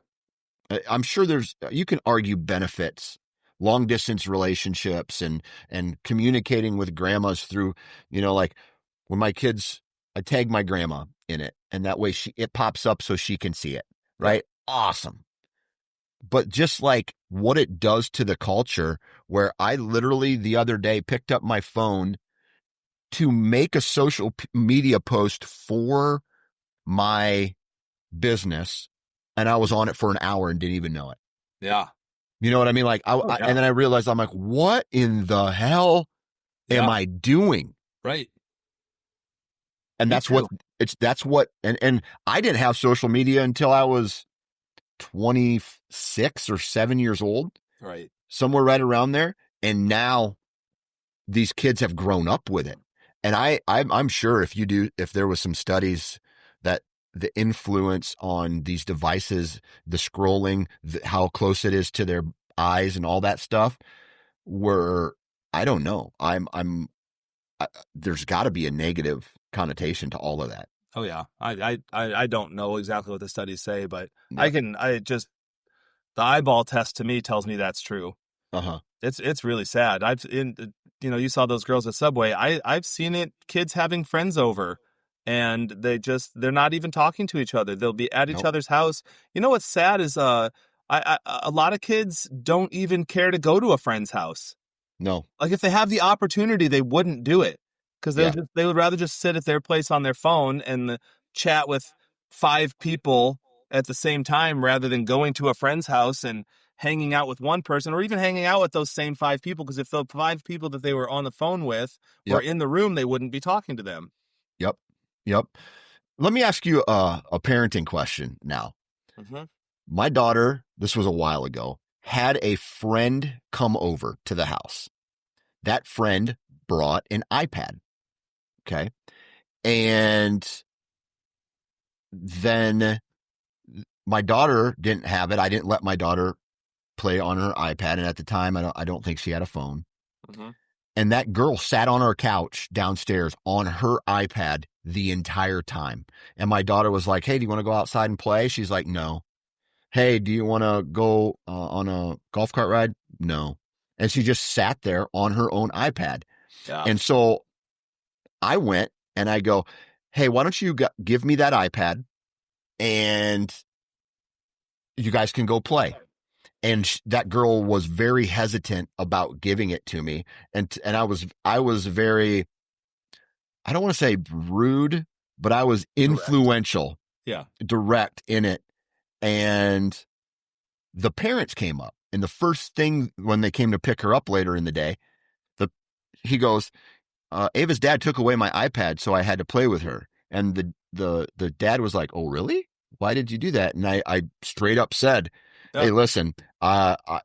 I'm sure you can argue benefits, long distance relationships, and communicating with grandmas through, like when my kids, I tag my grandma in it, and that way it pops up so she can see it. Yeah. Right. Awesome. But just like what it does to the culture, where I literally the other day picked up my phone to make a social media post for my business, and I was on it for an hour and didn't even know it. Yeah. You know what I mean? Like, Oh, yeah. and then I realized, I'm like, what in the hell am Yeah. I doing? Right. And Me that's what too. and I didn't have social media until I was 26 or 7 years old, Right. somewhere right around there. And now these kids have grown up with it. And I'm sure if there was some studies that the influence on these devices, the scrolling, how close it is to their eyes and all that stuff, were, I don't know. There's got to be a negative connotation to all of that. Oh yeah. I don't know exactly what the studies say, but Yep. the eyeball test to me tells me that's true. Uh huh. It's really sad. You saw those girls at Subway. I've seen it. Kids having friends over, and they're not even talking to each other. They'll be at each Nope. other's house. You know what's sad is a lot of kids don't even care to go to a friend's house. No. Like if they have the opportunity, they wouldn't do it because Yeah. they would rather just sit at their place on their phone and chat with five people at the same time rather than going to a friend's house and hanging out with one person or even hanging out with those same five people. Because if the five people that they were on the phone with were Yep. in the room, they wouldn't be talking to them. Yep. Yep. Let me ask you a parenting question now. Mm-hmm. My daughter, this was a while ago, had a friend come over to the house. That friend brought an iPad. Okay. And then my daughter didn't have it. I didn't let my daughter play on her iPad. And at the time, I don't think she had a phone. Mm-hmm. And that girl sat on our couch downstairs on her iPad the entire time. And my daughter was like, hey, do you want to go outside and play? She's like, no. Hey, do you want to go on a golf cart ride? No. And she just sat there on her own iPad. Yeah. And so I went and I go, hey, why don't you give me that iPad and you guys can go play. And that girl was very hesitant about giving it to me. And I was very, I don't want to say rude, but I was influential, direct in it. And the parents came up, and the first thing when they came to pick her up later in the day, he goes, Ava's dad took away my iPad, so I had to play with her. And the dad was like, oh, really? Why did you do that? And I straight up said, hey, listen,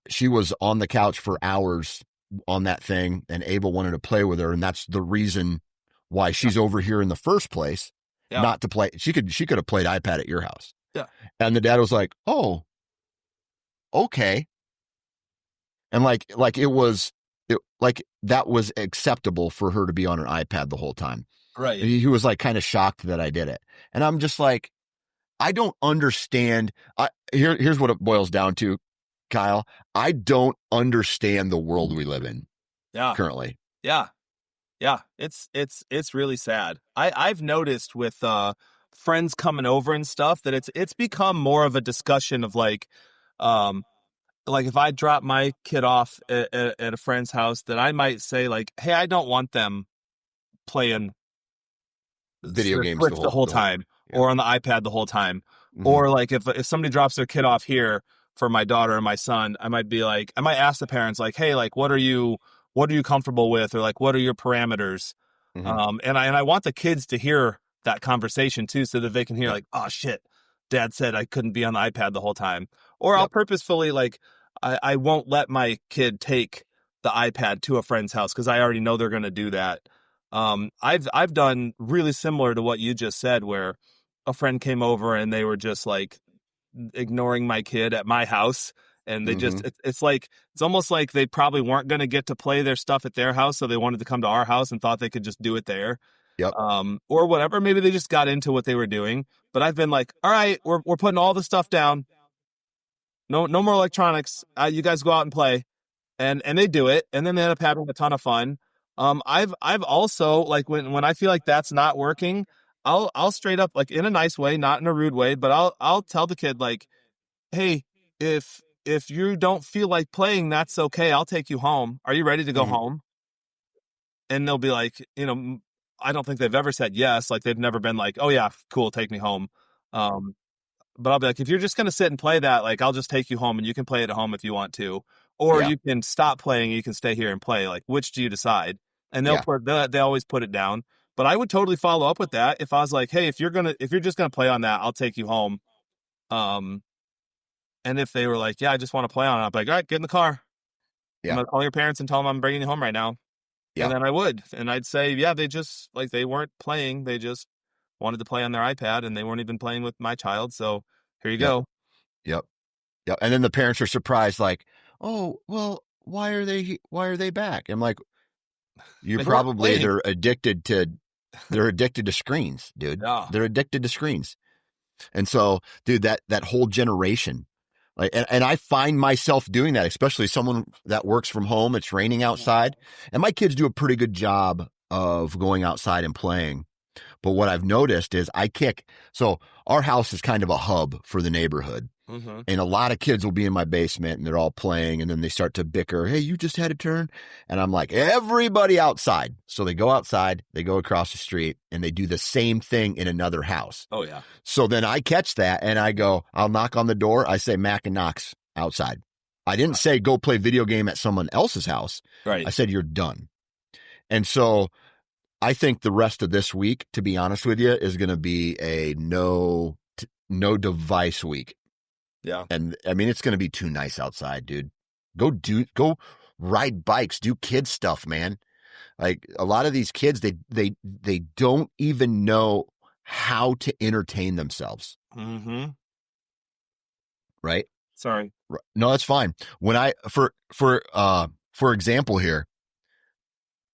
she was on the couch for hours on that thing, and Ava wanted to play with her, and that's the reason why she's over here in the first place, not to play. She could have played iPad at your house. Yeah. And the dad was like, oh, okay. And like that was acceptable for her to be on her iPad the whole time. Right. He was like kind of shocked that I did it. And I'm just like, I don't understand. Here's what it boils down to, Kyle. I don't understand the world we live in currently. Yeah. Yeah. It's really sad. I've noticed with friends coming over and stuff that it's become more of a discussion of like if I drop my kid off at a friend's house, that I might say like, hey, I don't want them playing video games Switch the whole time or on the iPad the whole time. Mm-hmm. Or like if somebody drops their kid off here for my daughter and my son, I might ask the parents like, hey, like what are you comfortable with, or like what are your parameters? Mm-hmm. And I want the kids to hear that conversation too, so that they can hear like, oh shit, dad said I couldn't be on the iPad the whole time. Or I'll purposefully like I won't let my kid take the iPad to a friend's house because I already know they're going to do that. I've done really similar to what you just said, where a friend came over and they were just like ignoring my kid at my house, and they just it's almost like they probably weren't going to get to play their stuff at their house, so they wanted to come to our house and thought they could just do it there. Yep. Or whatever. Maybe they just got into what they were doing. But I've been like, all right, we're putting all the stuff down. No more electronics. You guys go out and play. And they do it, and then they end up having a ton of fun. I've also like when I feel like that's not working, I'll straight up, like in a nice way, not in a rude way, but I'll tell the kid like, hey, if you don't feel like playing, that's okay. I'll take you home. Are you ready to go home? And they'll be like, I don't think they've ever said yes. Like they've never been like, oh yeah, cool, take me home. But I'll be like, if you're just going to sit and play that, like, I'll just take you home and you can play it at home if you want to, or you can stop playing and you can stay here and play. Like, which do you decide? And they always put it down. But I would totally follow up with that if I was like, hey, if you're just going to play on that, I'll take you home. And if they were like, yeah, I just want to play on it, I'd be like, all right, get in the car. Yeah. I'm going to call your parents and tell them I'm bringing you home right now. Yeah. And then I would. And I'd say, yeah, they just, like, they weren't playing. They just wanted to play on their iPad, and they weren't even playing with my child. So here you go. Yep. And then the parents are surprised, like, oh, well, why are they back? I'm like, they're addicted to screens, dude. Yeah. They're addicted to screens. And so, dude, that whole generation Like, and I find myself doing that, especially someone that works from home. It's raining outside, and my kids do a pretty good job of going outside and playing. But what I've noticed is so our house is kind of a hub for the neighborhood. Mm-hmm. And a lot of kids will be in my basement and they're all playing, and then they start to bicker. Hey, you just had a turn. And I'm like, everybody outside. So they go outside, they go across the street, and they do the same thing in another house. Oh, yeah. So then I catch that and I go, I'll knock on the door. I say, Mac and Knox outside. I didn't say go play video game at someone else's house. Right. I said, you're done. And so I think the rest of this week, to be honest with you, is going to be a no device week. Yeah. And I mean, it's going to be too nice outside, dude. Go ride bikes, do kid stuff, man. Like a lot of these kids, they don't even know how to entertain themselves. Mm-hmm. Right? Sorry. No, that's fine. When for example here,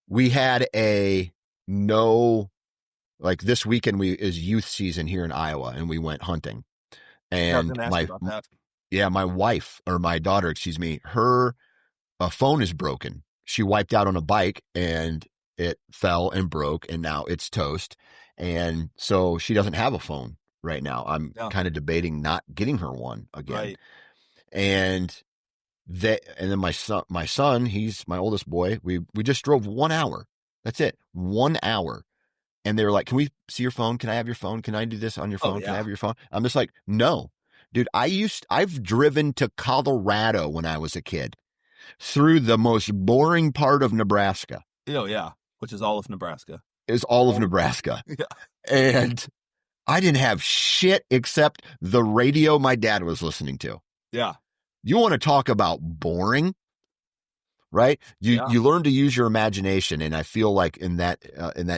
we had like this weekend is youth season here in Iowa, and we went hunting. And my wife, or my daughter, excuse me, her phone is broken. She wiped out on a bike and it fell and broke, and now it's toast. And so she doesn't have a phone right now. I'm kind of debating not getting her one again. Right. And then my son, he's my oldest boy. We just drove 1 hour. That's it. 1 hour. And they were like, can we see your phone? Can I have your phone? Can I do this on your phone? Can I have your phone? I'm just like, no, dude, I've driven to Colorado when I was a kid through the most boring part of Nebraska. Oh, yeah. Which is all of Nebraska. Is all of Nebraska. Yeah. And I didn't have shit except the radio my dad was listening to. Yeah. You want to talk about boring? Right? You learn to use your imagination, and I feel like in that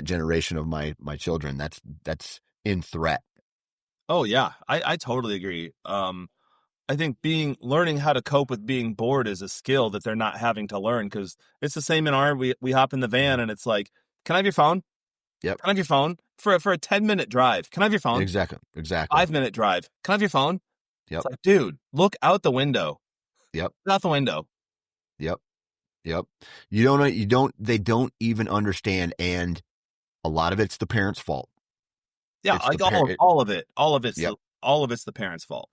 generation of my children, that's in threat. Oh yeah, I totally agree. I think learning how to cope with being bored is a skill that they're not having to learn, because it's the same in we hop in the van and it's like, can I have your phone? Yep. Can I have your phone for a 10-minute drive? Can I have your phone? Exactly. 5-minute drive. Can I have your phone? Yep. It's like, dude, look out the window. Yep. Look out the window. Yep. They don't even understand. And a lot of it's the parents' fault. Yeah. Like all of it. All of it's the parents' fault.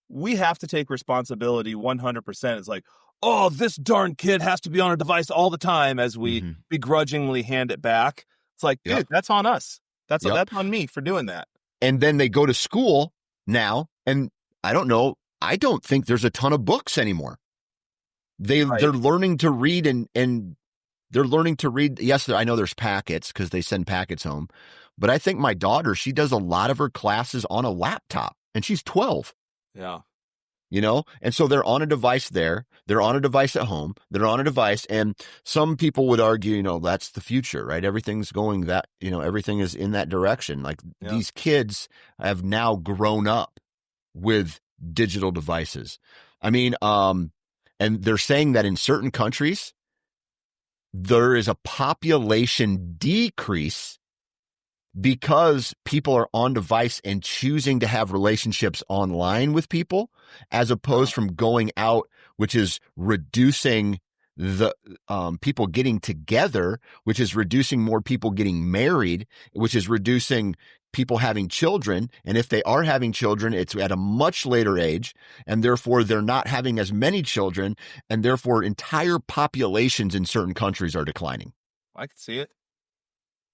We have to take responsibility 100%. It's like, oh, this darn kid has to be on a device all the time, as we begrudgingly hand it back. It's like, dude, that's on us. That's on me for doing that. And then they go to school now, and I don't know. I don't think there's a ton of books anymore. They're learning to read, and they're learning to read. Yes, I know there's packets because they send packets home, but I think my daughter, she does a lot of her classes on a laptop, and she's 12. Yeah. And so they're on a device there. They're on a device at home. They're on a device. And some people would argue, that's the future, right? Everything's going everything is in that direction. Like these kids have now grown up with digital devices. I mean, and they're saying that in certain countries, there is a population decrease because people are on device and choosing to have relationships online with people, as opposed from going out, which is reducing the people getting together, which is reducing more people getting married, which is reducing people having children. And if they are having children, it's at a much later age, and therefore they're not having as many children, and therefore entire populations in certain countries are declining. I can see it.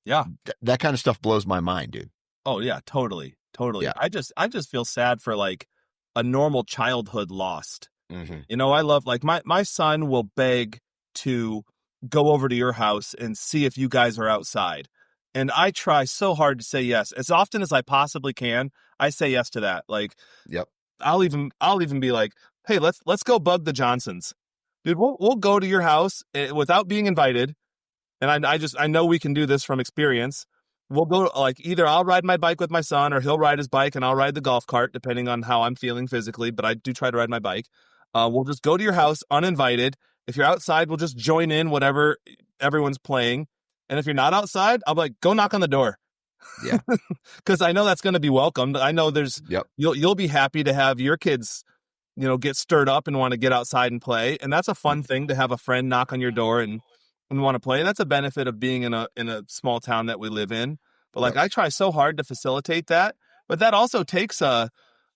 Yeah. That kind of stuff blows my mind, dude. Oh yeah, totally. Yeah. I just feel sad for like a normal childhood lost. Mm-hmm. I love, like, my son will beg to go over to your house and see if you guys are outside. And I try so hard to say yes. As often as I possibly can, I say yes to that. Like, yep. I'll even be like, hey, let's go bug the Johnsons. Dude, we'll go to your house without being invited. And I know we can do this from experience. We'll go, like, either I'll ride my bike with my son, or he'll ride his bike and I'll ride the golf cart, depending on how I'm feeling physically. But I do try to ride my bike. We'll just go to your house uninvited. If you're outside, we'll just join in whatever everyone's playing. And if you're not outside, I'll be like, go knock on the door. Yeah. Because I know that's going to be welcomed. I know Yep. you'll be happy to have your kids, get stirred up and want to get outside and play. And that's a fun thing to have a friend knock on your door and want to play. That's a benefit of being in a small town that we live in. But like Yep. I try so hard to facilitate that. But that also takes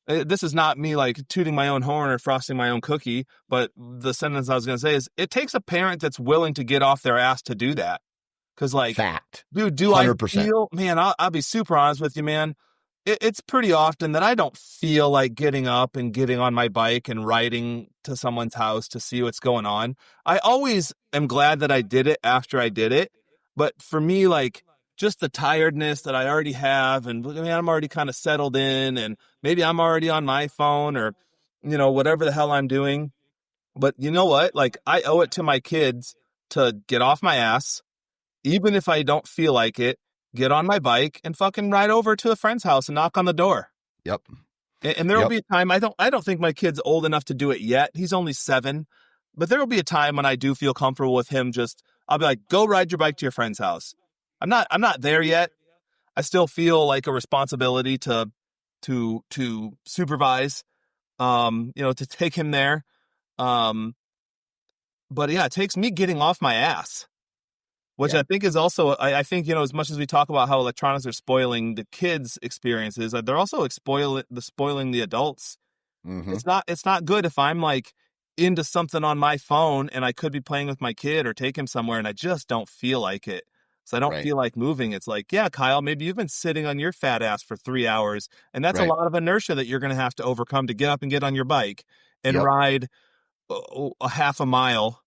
this is not me like tooting my own horn or frosting my own cookie, but the sentence I was going to say is it takes a parent that's willing to get off their ass to do that. Because, like, Fact. dude, do I 100%. feel, man, I'll be super honest with you, man. It's pretty often that I don't feel like getting up and getting on my bike and riding to someone's house to see what's going on. I always am glad that I did it after I did it. But for me, like, just the tiredness that I already have, and I mean, I'm already kind of settled in, and maybe I'm already on my phone or, whatever the hell I'm doing. But you know what? Like, I owe it to my kids to get off my ass even if I don't feel like it, get on my bike and fucking ride over to a friend's house and knock on the door. Yep. And there will Yep. be a time I don't think my kid's old enough to do it yet. He's only 7, but there will be a time when I do feel comfortable with him. I'll be like, go ride your bike to your friend's house. I'm not there yet. I still feel like a responsibility to supervise, to take him there. But yeah, it takes me getting off my ass. Which Yeah. I think is also, I think, as much as we talk about how electronics are spoiling the kids' experiences, they're also spoiling the adults. Mm-hmm. It's not good if I'm like into something on my phone and I could be playing with my kid or take him somewhere and I just don't feel like it. So I don't Right. feel like moving. It's like, yeah, Kyle, maybe you've been sitting on your fat ass for 3 hours, and that's a Right. lot of inertia that you're going to have to overcome to get up and get on your bike and Yep. ride a half a mile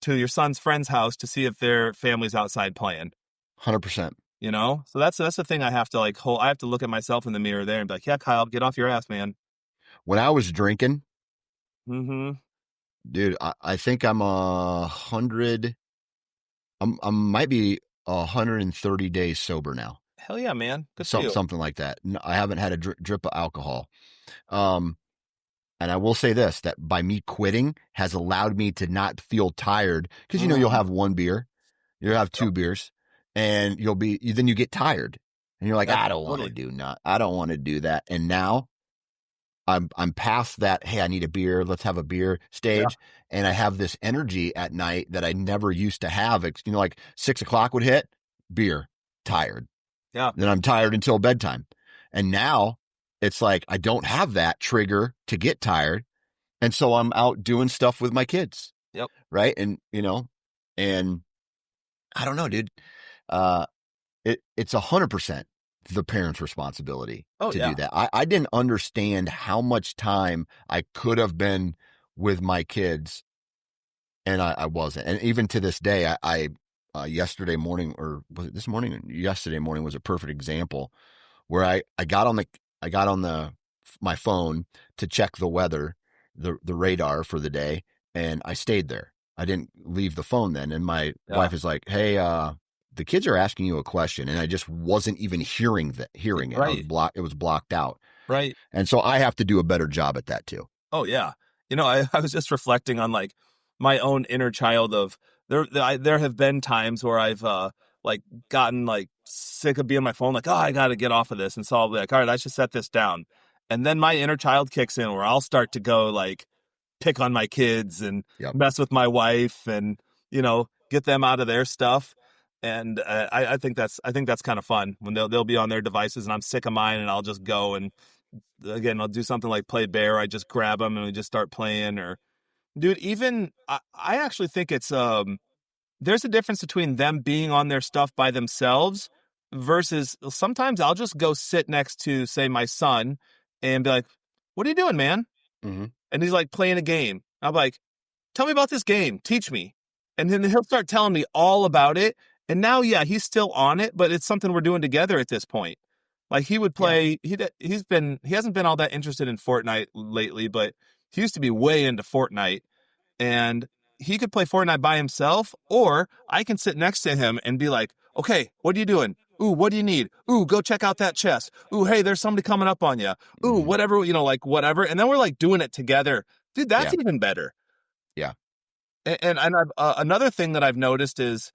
to your son's friend's house to see if their family's outside playing. 100%. So that's the thing I have to like hold. I have to look at myself in the mirror there and be like, yeah, Kyle, get off your ass, man. When I was drinking, Mm-hmm. dude, I think I'm 100. I might be 130 days sober now. Hell yeah, man. Good for you. Something like that. I haven't had a drip of alcohol. Um, and I will say this, that by me quitting has allowed me to not feel tired because, you'll have one beer, you'll have 2 beers, and then you get tired and you're like, Yeah, I don't want to do that. And now I'm past that. Hey, I need a beer. Let's have a beer stage. Yeah. And I have this energy at night that I never used to have. Like 6:00 would hit, beer, tired. Yeah. Then I'm tired until bedtime. And now it's like, I don't have that trigger to get tired. And so I'm out doing stuff with my kids. Yep. Right. And, and I don't know, dude. It's 100% the parent's responsibility to do that. I didn't understand how much time I could have been with my kids, and I wasn't. And even to this day, I yesterday morning, or was it this morning? Yesterday morning was a perfect example where I got on my phone to check the weather, the radar for the day, and I stayed there. I didn't leave the phone then. And my wife is like, hey, the kids are asking you a question, and I just wasn't even hearing it. Right. It was blocked out. Right. And so I have to do a better job at that too. Oh yeah. I was just reflecting on like my own inner child of there have been times where I've like gotten like sick of being on my phone, like, oh, I got to get off of this. And so I'll be like, all right, I should set this down. And then my inner child kicks in where I'll start to go like pick on my kids and mess with my wife and, get them out of their stuff. And I think that's kind of fun when they'll be on their devices and I'm sick of mine and I'll just go and again, I'll do something like play bear. I just grab them and we just start playing. Or, dude, even I actually think it's there's a difference between them being on their stuff by themselves versus sometimes I'll just go sit next to, say, my son and be like, "What are you doing, man?" Mm-hmm. And he's like playing a game. I'm like, "Tell me about this game. Teach me." And then he'll start telling me all about it. And now, yeah, he's still on it, but it's something we're doing together at this point. Like he would play, he hasn't been all that interested in Fortnite lately, but he used to be way into Fortnite, and he could play Fortnite by himself, or I can sit next to him and be like, okay, what are you doing? Ooh, what do you need? Ooh, go check out that chest. Ooh, hey, there's somebody coming up on you. Ooh, whatever, like whatever. And then we're like doing it together. Dude, that's even better. Yeah. And I've, another thing that I've noticed is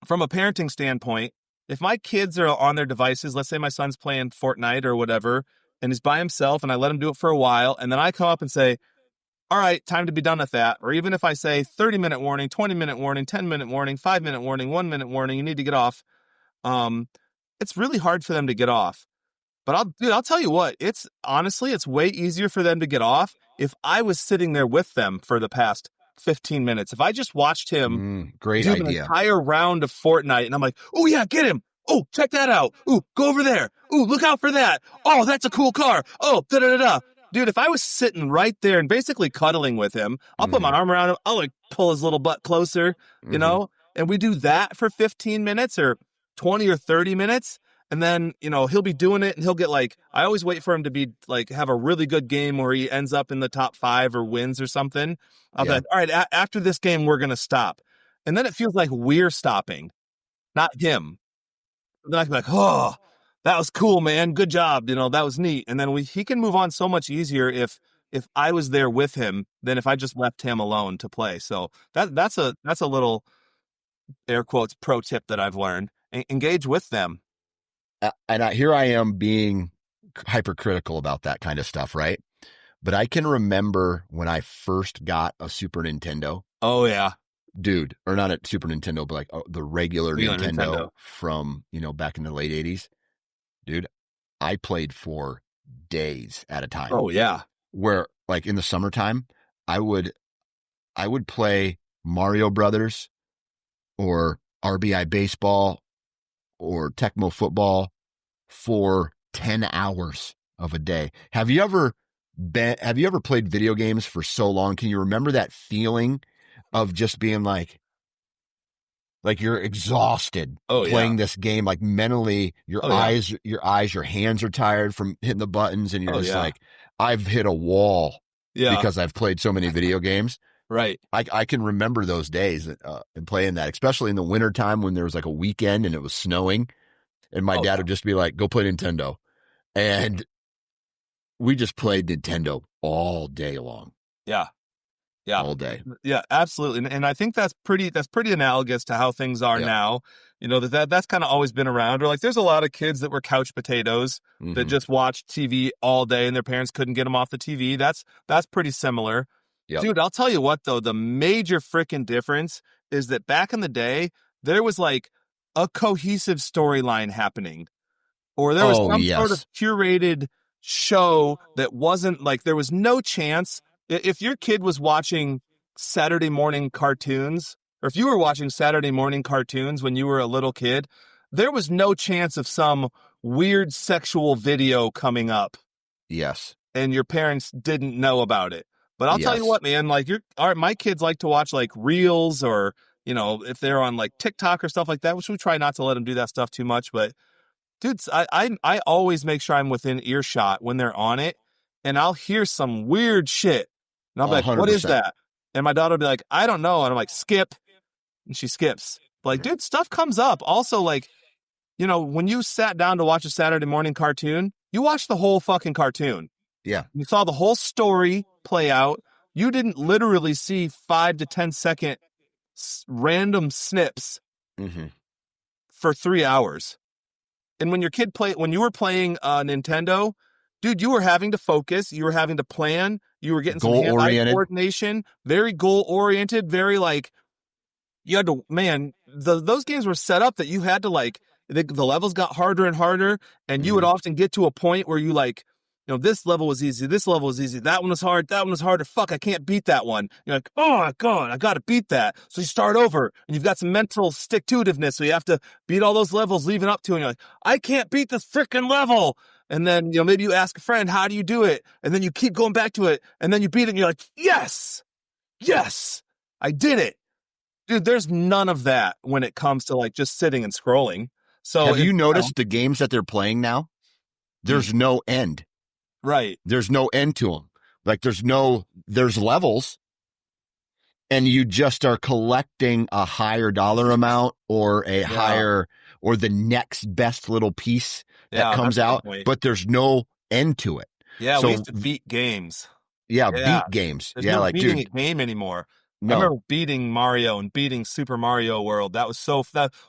from a parenting standpoint, if my kids are on their devices, let's say my son's playing Fortnite or whatever, and he's by himself and I let him do it for a while, and then I come up and say, all right, time to be done with that. Or even if I say 30-minute warning, 20-minute warning, 10-minute warning, 5-minute warning, 1-minute warning, you need to get off. It's really hard for them to get off. But I'll tell you what, it's way easier for them to get off if I was sitting there with them for the past 15 minutes. If I just watched him great do an idea. entire round of Fortnite and I'm like, oh yeah, get him. Oh, check that out. Oh, go over there. Oh, look out for that. Oh, that's a cool car. Oh, da-da-da-da. Dude, if I was sitting right there and basically cuddling with him, I'll put my arm around him. I'll like pull his little butt closer, you know, and we do that for 15 minutes or 20 or 30 minutes. And then, you know, he'll be doing it and he'll get like, I always wait for him to be like, have a really good game where he ends up in the top 5 or wins or something. I'll be like, all right, after this game, we're going to stop. And then it feels like we're stopping, not him. Then I can be like, oh, that was cool, man. Good job. You know, that was neat. And then he can move on so much easier if I was there with him than if I just left him alone to play. So that's a little air quotes pro tip that I've learned. Engage with them. And here I am being hypercritical about that kind of stuff, right? But I can remember when I first got a Super Nintendo. Oh, yeah. Dude, or not a Super Nintendo, but like the regular Nintendo from, you know, back in the late 80s. Dude, I played for days at a time. Oh, yeah. Where, like, in the summertime, I would play Mario Brothers or RBI Baseball or Tecmo Football for 10 hours of a day. Have you ever played video games for so long? Can you remember that feeling of just being like you're exhausted playing this game, like mentally, your hands are tired from hitting the buttons, and you're like, I've hit a wall because I've played so many video games. Right. I can remember those days and playing that, especially in the wintertime when there was like a weekend and it was snowing, and my dad would just be like, go play Nintendo. And we just played Nintendo all day long. Yeah. Yeah. All day. Yeah, absolutely. And I think that's pretty analogous to how things are now. You know, that's kind of always been around. Or like there's a lot of kids that were couch potatoes that just watched TV all day and their parents couldn't get them off the TV. That's pretty similar. Yep. Dude, I'll tell you what though, the major freaking difference is that back in the day, there was like a cohesive storyline happening. Or there was some sort of curated show that wasn't like, there was no chance. If your kid was watching Saturday morning cartoons, or if you were watching Saturday morning cartoons when you were a little kid, there was no chance of some weird sexual video coming up. Yes. And your parents didn't know about it. But I'll tell you what, man, like my kids like to watch like reels, or, you know, if they're on like TikTok or stuff like that, which we try not to let them do that stuff too much. But dude, I always make sure I'm within earshot when they're on it, and I'll hear some weird shit. And I'll be like, 100%. what is that? And my daughter will be like, I don't know. And I'm like, skip. And she skips. But like, dude, stuff comes up. Also, like, you know, when you sat down to watch a Saturday morning cartoon, you watched the whole fucking cartoon. Yeah. You saw the whole story play out. You didn't literally see 5 to 10 second random snips for 3 hours. And when when you were playing Nintendo, dude, you were having to focus. You were having to plan. You were getting some hand-eye coordination. Very goal-oriented. Very like, you had to, man, those games were set up that you had to like, the levels got harder and harder. And you would often get to a point where you like, you know, this level was easy. This level was easy. That one was hard. That one was harder. Fuck, I can't beat that one. You're like, oh my God, I got to beat that. So you start over and you've got some mental stick-to-itiveness. So you have to beat all those levels leading up to it. And you're like, I can't beat this freaking level. And then, you know, maybe you ask a friend, how do you do it? And then you keep going back to it. And then you beat it and you're like, yes, I did it. Dude, there's none of that when it comes to like just sitting and scrolling. So have you noticed the games that they're playing now? There's no end. Right. There's no end to them. Like there's levels, and you just are collecting a higher dollar amount or a higher, or the next best little piece that comes out, but there's no end to it. Yeah. So, we used to beat games. Beat games. There's no like, beating a game anymore. I No. remember beating Mario and beating Super Mario World. That was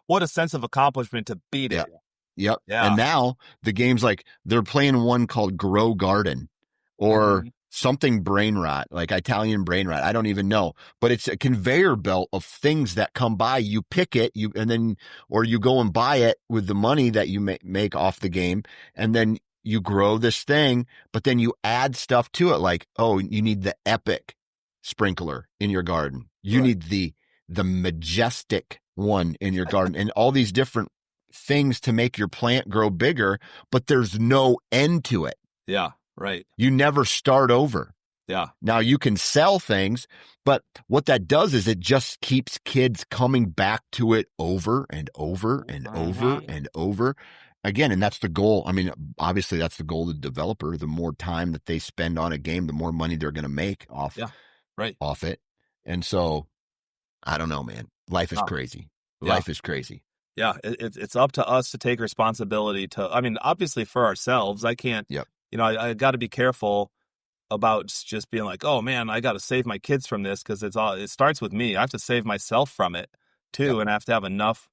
what a sense of accomplishment to beat Yeah. it. Yep. Yeah. And now the game's like they're playing one called Grow Garden or Mhm. something brain rot, like Italian brain rot. I don't even know, but it's a conveyor belt of things that come by. You pick it, and then, or you go and buy it with the money that you make off the game. And then you grow this thing, but then you add stuff to it. Like, oh, you need the epic sprinkler in your garden. You Right. need the majestic one in your garden, and all these different things to make your plant grow bigger, but there's no end to it. Yeah. Right. You never start over. Yeah. Now you can sell things, but what that does is it just keeps kids coming back to it over and over and over and over again. And that's the goal. I mean, obviously that's the goal of the developer. The more time that they spend on a game, the more money they're going to make off it. And so I don't know, man. Life is crazy. Life is crazy. Yeah, it's up to us to take responsibility I mean, obviously for ourselves. I can't, Yep. I got to be careful about just being like, oh man, I got to save my kids from this because it starts with me. I have to save myself from it too. Yep. And I have to have enough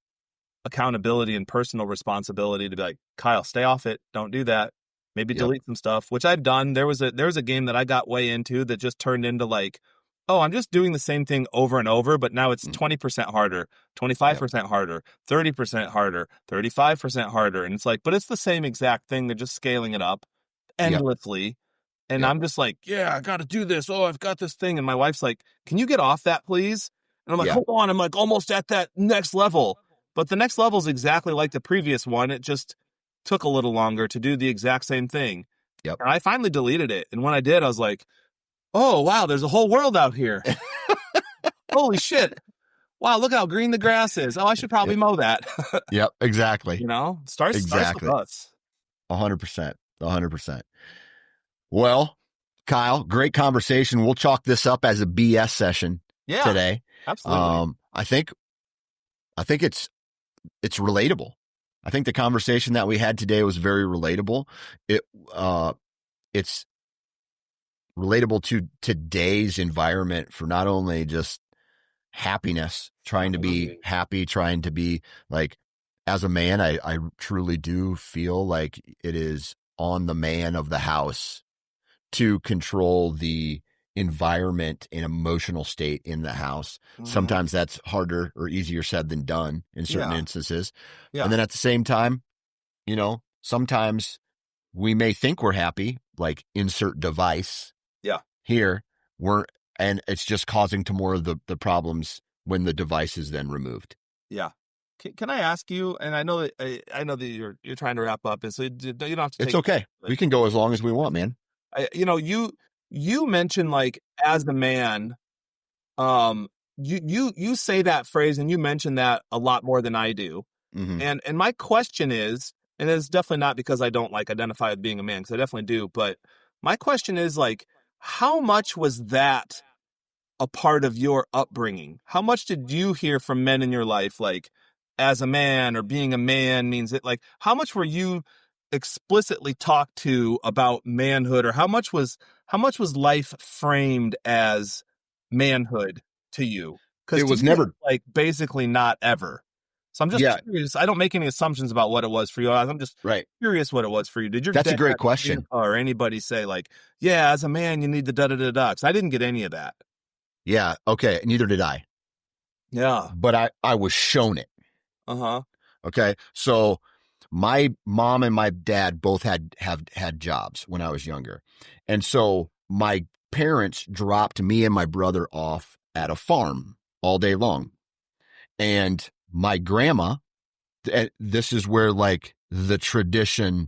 accountability and personal responsibility to be like, Kyle, stay off it. Don't do that. Maybe delete some stuff, which I've done. There was a game that I got way into that just turned into like, oh, I'm just doing the same thing over and over, but now it's 20% harder, 25% harder, 30% harder, 35% harder. And it's like, but it's the same exact thing. They're just scaling it up endlessly. And I'm just like, yeah, I got to do this. Oh, I've got this thing. And my wife's like, can you get off that, please? And I'm like, hold on. I'm like almost at that next level. But the next level is exactly like the previous one. It just took a little longer to do the exact same thing. Yep. And I finally deleted it. And when I did, I was like, oh, wow, there's a whole world out here. Holy shit. Wow, look how green the grass is. Oh, I should probably mow that. Yep, exactly. Starts with us. 100%. 100%. Well, Kyle, great conversation. We'll chalk this up as a BS session today. Absolutely. I think it's relatable. I think the conversation that we had today was very relatable. It's relatable to today's environment for not only just happiness, trying to be happy, trying to be like, as a man, I truly do feel like it is on the man of the house to control the environment and emotional state in the house. Sometimes that's harder or easier said than done in certain instances. And then at the same time, sometimes we may think we're happy, like insert device here, and it's just causing to more of the problems when the device is then removed. Yeah. Can I ask you? And I know that you're trying to wrap up, and so you don't have to. It's okay. We can go as long as we want, man. You mentioned like as a man, you say that phrase and you mention that a lot more than I do. Mm-hmm. And my question is, and it's definitely not because I don't like identify with being a man, because I definitely do, but my question is like, how much was that a part of your upbringing? How much did you hear from men in your life, like as a man or being a man means it? Like, how much were you explicitly talked to about manhood, or how much was life framed as manhood to you? Because it was never like basically not ever. So I'm just curious. I don't make any assumptions about what it was for you. I'm just curious what it was for you. Did your That's dad a great question. or anybody say like, yeah, as a man, you need the da-da-da-da? Because I didn't get any of that. Yeah. Okay. Neither did I. Yeah. But I was shown it. Uh-huh. Okay. So my mom and my dad both had jobs when I was younger. And so my parents dropped me and my brother off at a farm all day long. And my grandma, this is where like the traditional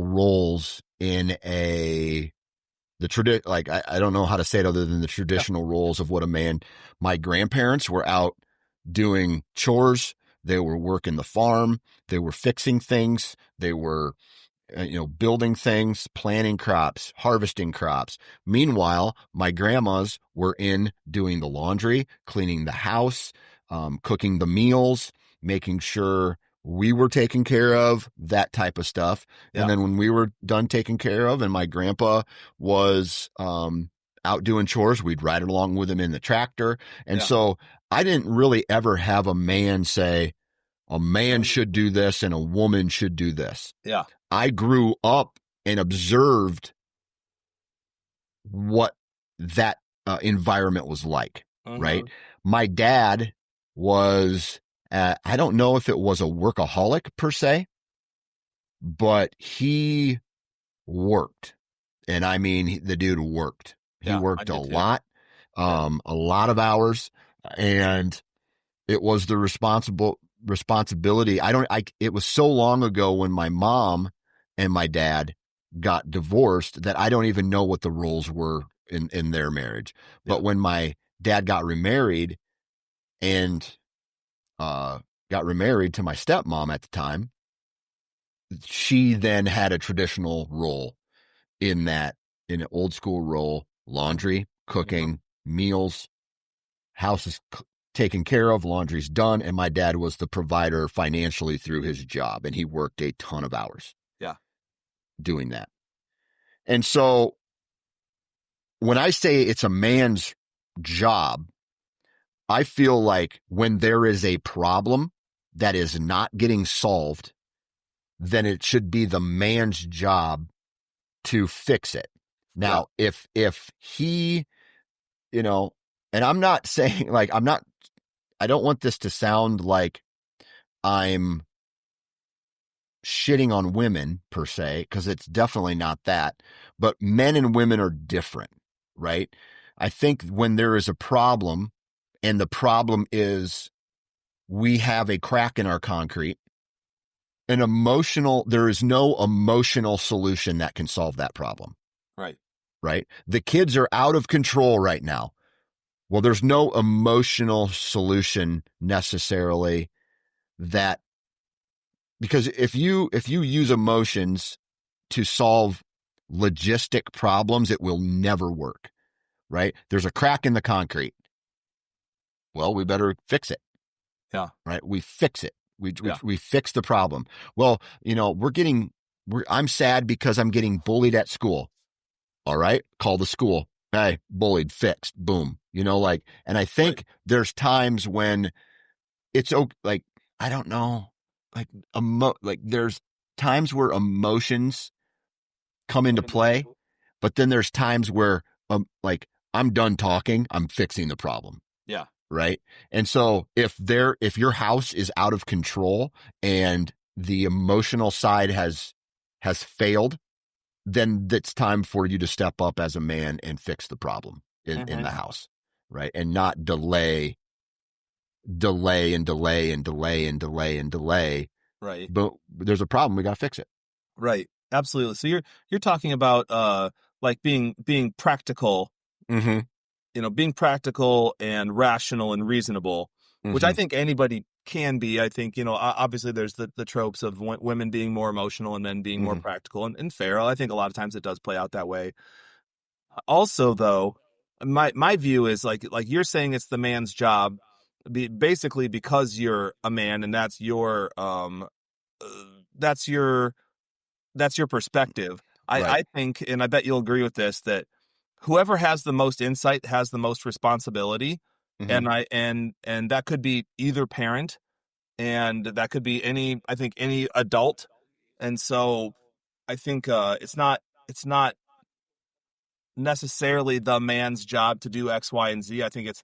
roles in I don't know how to say it other than the traditional roles of what a man. My grandparents were out doing chores. They were working the farm. They were fixing things. They were, building things, planting crops, harvesting crops. Meanwhile, my grandmas were in doing the laundry, cleaning the house, cooking the meals, making sure we were taken care of, that type of stuff. Yeah. And then when we were done taken care of and my grandpa was out doing chores, we'd ride along with him in the tractor. And Yeah. so I didn't really ever have a man say, a man should do this and a woman should do this. Yeah. I grew up and observed what that environment was like, right? My dad was, I don't know if it was a workaholic per se, but he worked. And I mean, the dude worked. He Yeah, I worked a did too. lot, a lot of hours, and it was the responsibility. It was so long ago when my mom and my dad got divorced that I don't even know what the roles were in their marriage. But when my dad got remarried and got remarried to my stepmom at the time, she then had a traditional role in in an old school role: laundry, cooking, meals, house is taken care of, laundry's done. And my dad was the provider financially through his job, and he worked a ton of hours doing that. And so when I say it's a man's job, I feel like when there is a problem that is not getting solved, then it should be the man's job to fix it. Now, if he, and I'm not saying like, I don't want this to sound like I'm shitting on women per se, because it's definitely not that, but men and women are different, right? I think when there is a problem and the problem is we have a crack in our concrete, there is no emotional solution that can solve that problem. Right. The kids are out of control right now. Well, there's no emotional solution necessarily that, because if you use emotions to solve logistic problems, it will never work, right? There's a crack in the concrete. Well, we better fix it. Yeah. Right. We fix it. We fix the problem. Well, I'm sad because I'm getting bullied at school. All right. Call the school. Hey, bullied, fixed, boom. And I think there's times when it's like, I don't know, like there's times where emotions come into play, but then there's times where, like, I'm done talking, I'm fixing the problem. Yeah. Right. And so if your house is out of control and the emotional side has failed, then it's time for you to step up as a man and fix the problem in the house. Right. And not delay and delay and delay and delay and delay. Right. But there's a problem. We got to fix it. Right. Absolutely. So you're talking about like being practical, being practical and rational and reasonable, which I think anybody can be. I think, obviously there's the tropes of women being more emotional and men being more practical and fair. I think a lot of times it does play out that way. Also, though, my view is like you're saying, it's the man's job, basically because you're a man and that's your perspective. I think, and I bet you'll agree with this, that whoever has the most insight has the most responsibility. And and that could be either parent, and that could be any adult. And so I think it's not necessarily the man's job to do X, Y, and Z. I think it's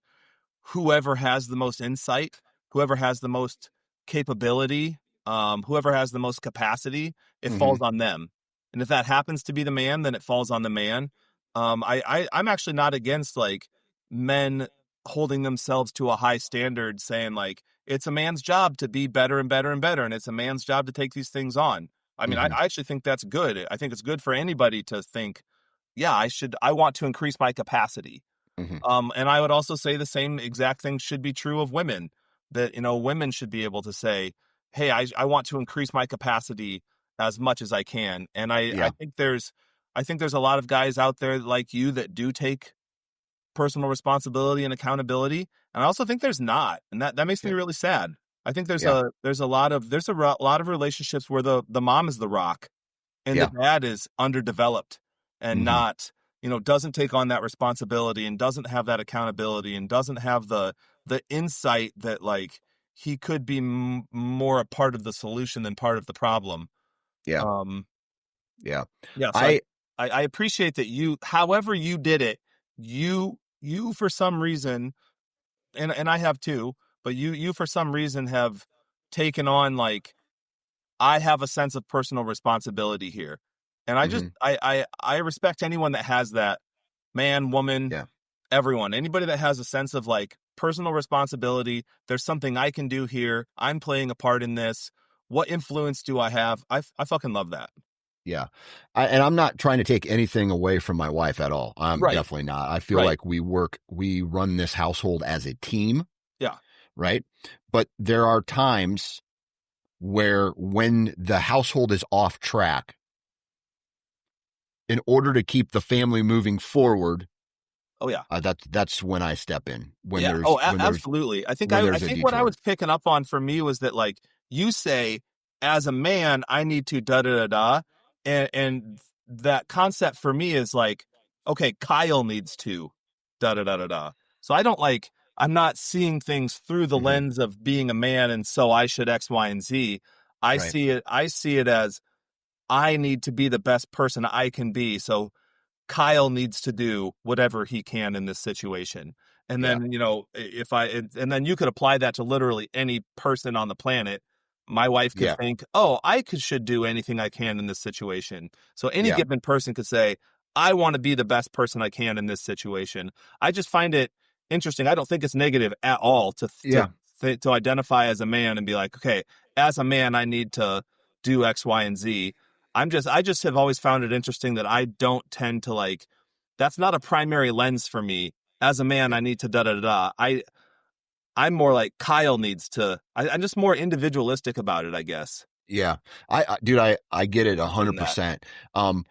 whoever has the most insight, whoever has the most capability, whoever has the most capacity, it falls on them. And if that happens to be the man, then it falls on the man. I'm actually not against like men holding themselves to a high standard, saying like it's a man's job to be better and better and better, and it's a man's job to take these things on. I mean, I actually think that's good. I think it's good for anybody to think, yeah, I want to increase my capacity. And I would also say the same exact thing should be true of women, that, women should be able to say, hey, I want to increase my capacity as much as I can. And I think there's a lot of guys out there like you that do take personal responsibility and accountability. And I also think there's not, and that makes me really sad. I think there's a lot of relationships where the mom is the rock and the dad is underdeveloped and not doesn't take on that responsibility and doesn't have that accountability and doesn't have the insight that like he could be more a part of the solution than part of the problem. Yeah. Um, Yeah. yeah, so I I appreciate that however you did it, you for some reason, and I have too, but you for some reason have taken on like I have a sense of personal responsibility here. And I just mhm, I respect anyone that has that, man, woman, yeah. everyone. Anybody that has a sense of like personal responsibility, there's something I can do here. I'm playing a part in this. What influence do I have? I fucking love that. Yeah. And I'm not trying to take anything away from my wife at all. I'm Right. definitely not. I feel Right. like we run this household as a team, Yeah. right? But there are times where when the household is off track, in order to keep the family moving forward, Oh yeah. that's when I step in. When Yeah. Oh, there's when there's absolutely. when I there's a think what I detour. was picking up on for me was that like you say, as a man, I need to da da da da, and that concept for me is like, okay, Kyle needs to da da da da da. So I don't like. I'm not seeing things through the Hmm. lens of being a man, and so I should X, Y, and Z. I Right. see it. I see it as I need to be the best person I can be. So Kyle needs to do whatever he can in this situation. And Yeah. then, and then you could apply that to literally any person on the planet. My wife could Yeah. think, should do anything I can in this situation. So any Yeah. given person could say, I want to be the best person I can in this situation. I just find it interesting. I don't think it's negative at all Yeah. to identify as a man and be like, okay, as a man, I need to do X, Y, and Z. I just have always found it interesting that I don't tend to like, that's not a primary lens for me. As a man, Yeah. I need to da da da da. I'm more like Kyle needs to. I'm just more individualistic about it, I guess. Yeah. Dude, I get it Interested in that. 100%.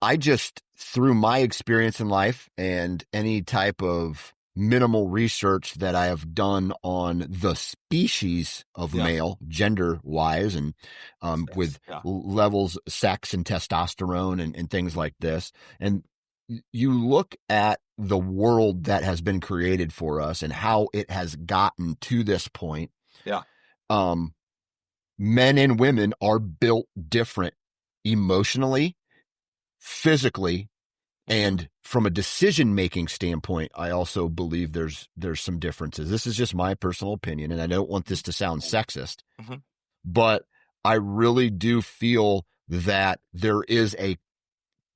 I just, through my experience in life and any type of minimal research that I have done on the species of Yeah. male, gender wise, and Yes. with Yeah. levels, sex, and testosterone, and things like this. And you look at the world that has been created for us and how it has gotten to this point. Yeah. Um, Men and women are built different emotionally, physically, Hmm. and from a decision making standpoint. I also believe there's some differences. This is just my personal opinion, and I don't want this to sound sexist, Hmm. but I really do feel that there is a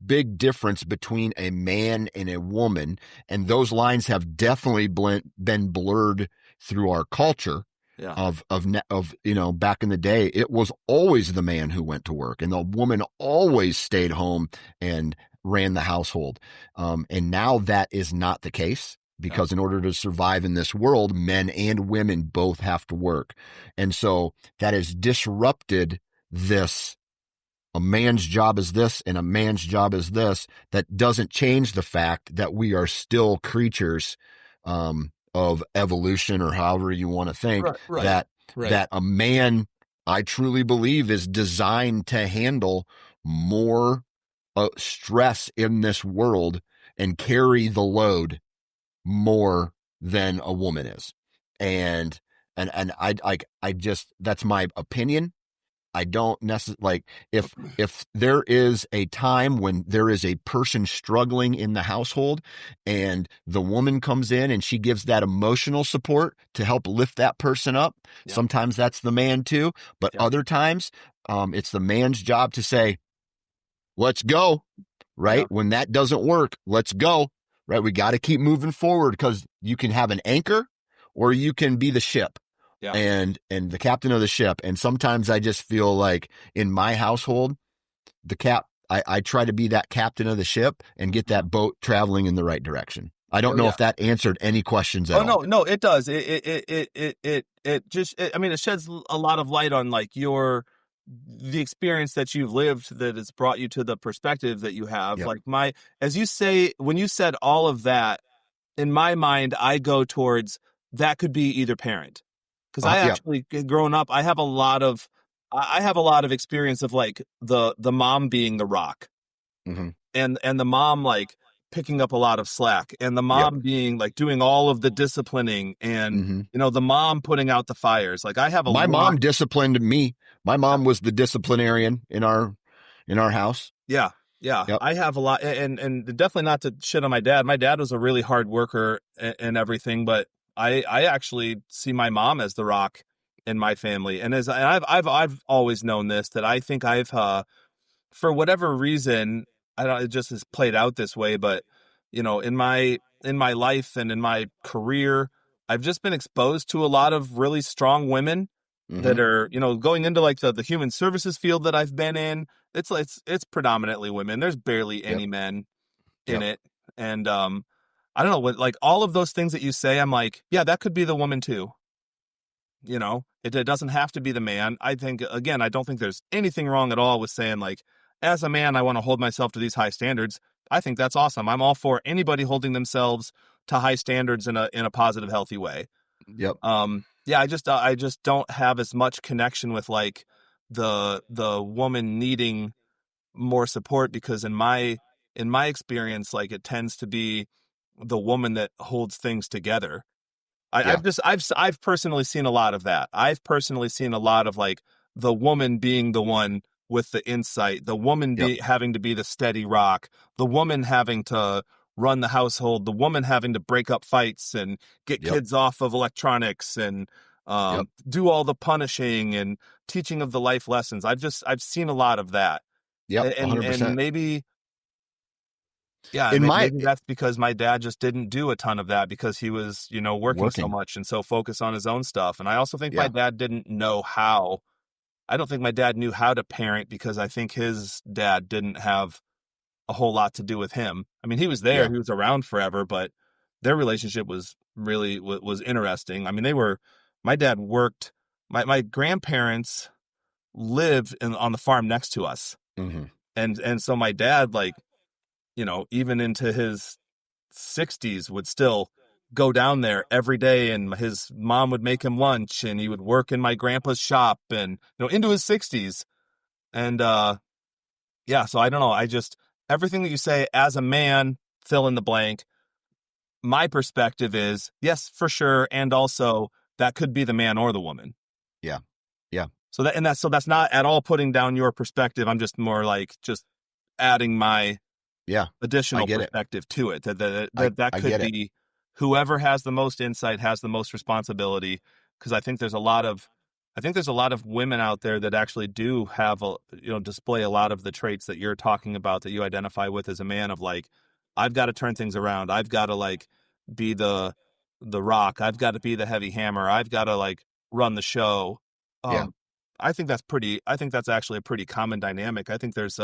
big difference between a man and a woman, and those lines have definitely been blurred through our culture. Yeah. Of back in the day, it was always the man who went to work, and the woman always stayed home and ran the household. And now that is not the case, Yeah. because in order to survive in this world, men and women both have to work, and so that has disrupted this. A man's job is this and a man's job is this. That doesn't change the fact that we are still creatures of evolution, or however you want to think. Right. Right. that Right. that a man, I truly believe, is designed to handle more stress in this world and carry the load more than a woman is. And I just, that's my opinion. I don't necessarily like, if there is a time when there is a person struggling in the household and the woman comes in and she gives that emotional support to help lift that person up. Yeah. Sometimes that's the man too, but Yeah. other times it's the man's job to say, let's go, Yeah. right? When that doesn't work, let's go, right? We got to keep moving forward, because you can have an anchor or you can be the ship Yeah. and the captain of the ship. And sometimes I just feel like in my household, I try to be that captain of the ship and get Mhm. that boat traveling in the right direction. I don't Oh know yeah. if that answered any questions at Oh no, all. no, it does. I mean, it sheds a lot of light on like the experience that you've lived that has brought you to the perspective that you have. Yep. Like as you say, when you said all of that, in my mind, I go towards that could be either parent. Because I Yep. actually, growing up, I have a lot of experience of like the mom being the rock Mm-hmm. and the mom like picking up a lot of slack, and the Yep. mom being like doing all of the disciplining, and Hmm. the mom putting out the fires. Like I have a My lot. mom disciplined me. My mom was the disciplinarian in our house. Yeah, yeah, Yep. I have a lot, and definitely not to shit on my dad. My dad was a really hard worker and everything, but I actually see my mom as the rock in my family, and I've always known this, that I think I've for whatever reason, I don't, it just has played out this way, but in my life and in my career, I've just been exposed to a lot of really strong women that Hmm. are, going into like the human services field that I've been in. It's predominantly women. There's barely Yep. any men in Yep. it. And I don't know what, like, all of those things that you say, I'm like, yeah, that could be the woman too. It doesn't have to be the man. I think, again, I don't think there's anything wrong at all with saying, like, as a man, I want to hold myself to these high standards. I think that's awesome. I'm all for anybody holding themselves to high standards in a positive, healthy way. Yep. Yeah, I just don't have as much connection with like the woman needing more support, because in my experience, like, it tends to be the woman that holds things together. Yeah. I've personally seen a lot of that. I've personally seen a lot of like the woman being the one with the insight, the woman Yep. having to be the steady rock, the woman having to run the household, the woman having to break up fights and get Yep. kids off of electronics and Yep. do all the punishing and teaching of the life lessons. I've seen a lot of that, Yep. and 100%. maybe. Yeah, In my maybe that's because my dad just didn't do a ton of that because he was, working so working. much and so focused on his own stuff. And I also think my Yeah. dad didn't know how. I don't think my dad knew how to parent because I think his dad didn't have a whole lot to do with him. I mean, he was there, Yeah. he was around forever, but their relationship was really was interesting. I mean, my dad worked, my grandparents lived on the farm next to us. Hmm. And so my dad, like, even into his 60s, would still go down there every day, and his mom would make him lunch, and he would work in my grandpa's shop, and into his 60s. And yeah, so I don't know, I just, everything that you say as a man, fill in the blank, my perspective is yes, for sure, and also that could be the man or the woman. Yeah. Yeah. So that's not at all putting down your perspective. I'm just more like just adding my Yeah. I additional get it. perspective to it, that that I that, that I could get it. be whoever has the most insight has the most responsibility, because I think there's a lot of women out there that actually do have display a lot of the traits that you're talking about, that you identify with as a man, of like, I've got to turn things around, I've got to like be the rock, I've got to be the heavy hammer, I've got to like run the show. Yeah. um I think that's actually a pretty common dynamic. I think there's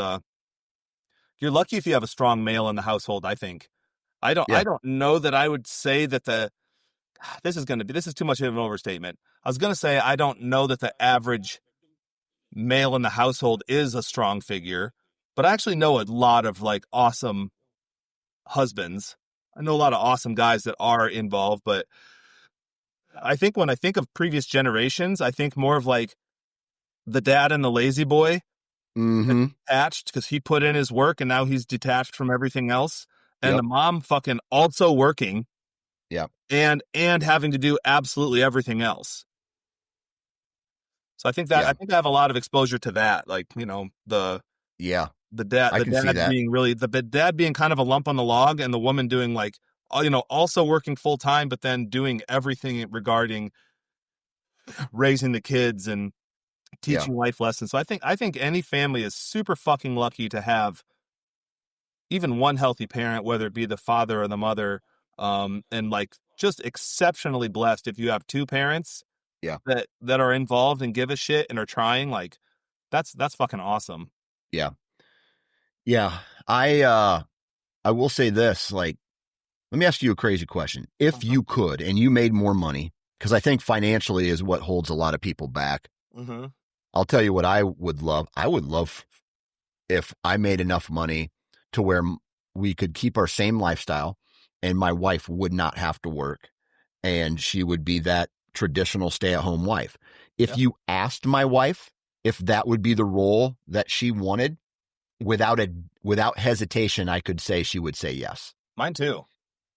you're lucky if you have a strong male in the household, I think. I don't Yeah. I don't know that I would say that this is too much of an overstatement. I was going to say I don't know that the average male in the household is a strong figure, but I actually know a lot of like awesome husbands. I know a lot of awesome guys that are involved, but I think when I think of previous generations, I think more of like the dad and the lazy boy, Hmm. detached because he put in his work and now he's detached from everything else. And the Yep. mom fucking also working Yep. and having to do absolutely everything else. So I Yeah. think I have a lot of exposure to that. Like, Yeah. I the can see dad that. being really the dad being kind of a lump on the log, and the woman doing like, also working full time, but then doing everything regarding raising the kids and Yeah. teaching life lessons. So I think any family is super fucking lucky to have even one healthy parent, whether it be the father or the mother, and like just exceptionally blessed if you have two parents Yeah. that are involved and give a shit and are trying. Like, that's fucking awesome. Yeah. Yeah. I will say this, like, let me ask you a crazy question. If Mhm. you could and you made more money, because I think financially is what holds a lot of people back. Mhm. I'll tell you what I would love. I would love if I made enough money to where we could keep our same lifestyle and my wife would not have to work and she would be that traditional stay-at-home wife. If Yeah. you asked my wife if that would be the role that she wanted, without hesitation, I could say she would say yes. Mine too.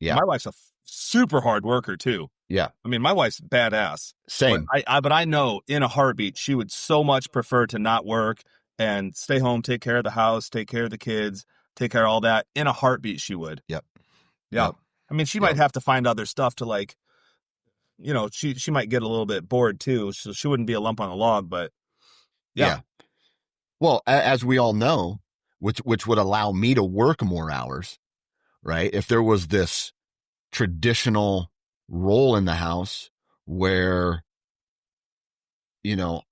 Yeah. My wife's a super hard worker too. Yeah. I mean, my wife's badass. Same. But I know in a heartbeat she would so much prefer to not work and stay home, take care of the house, take care of the kids, take care of all that. In a heartbeat, she would. Yep. Yeah. Yep. I mean, she might have to find other stuff to like, she might get a little bit bored too, so she wouldn't be a lump on a log, but yeah. Well, as we all know, which would allow me to work more hours, right? If there was this traditional role in the house where,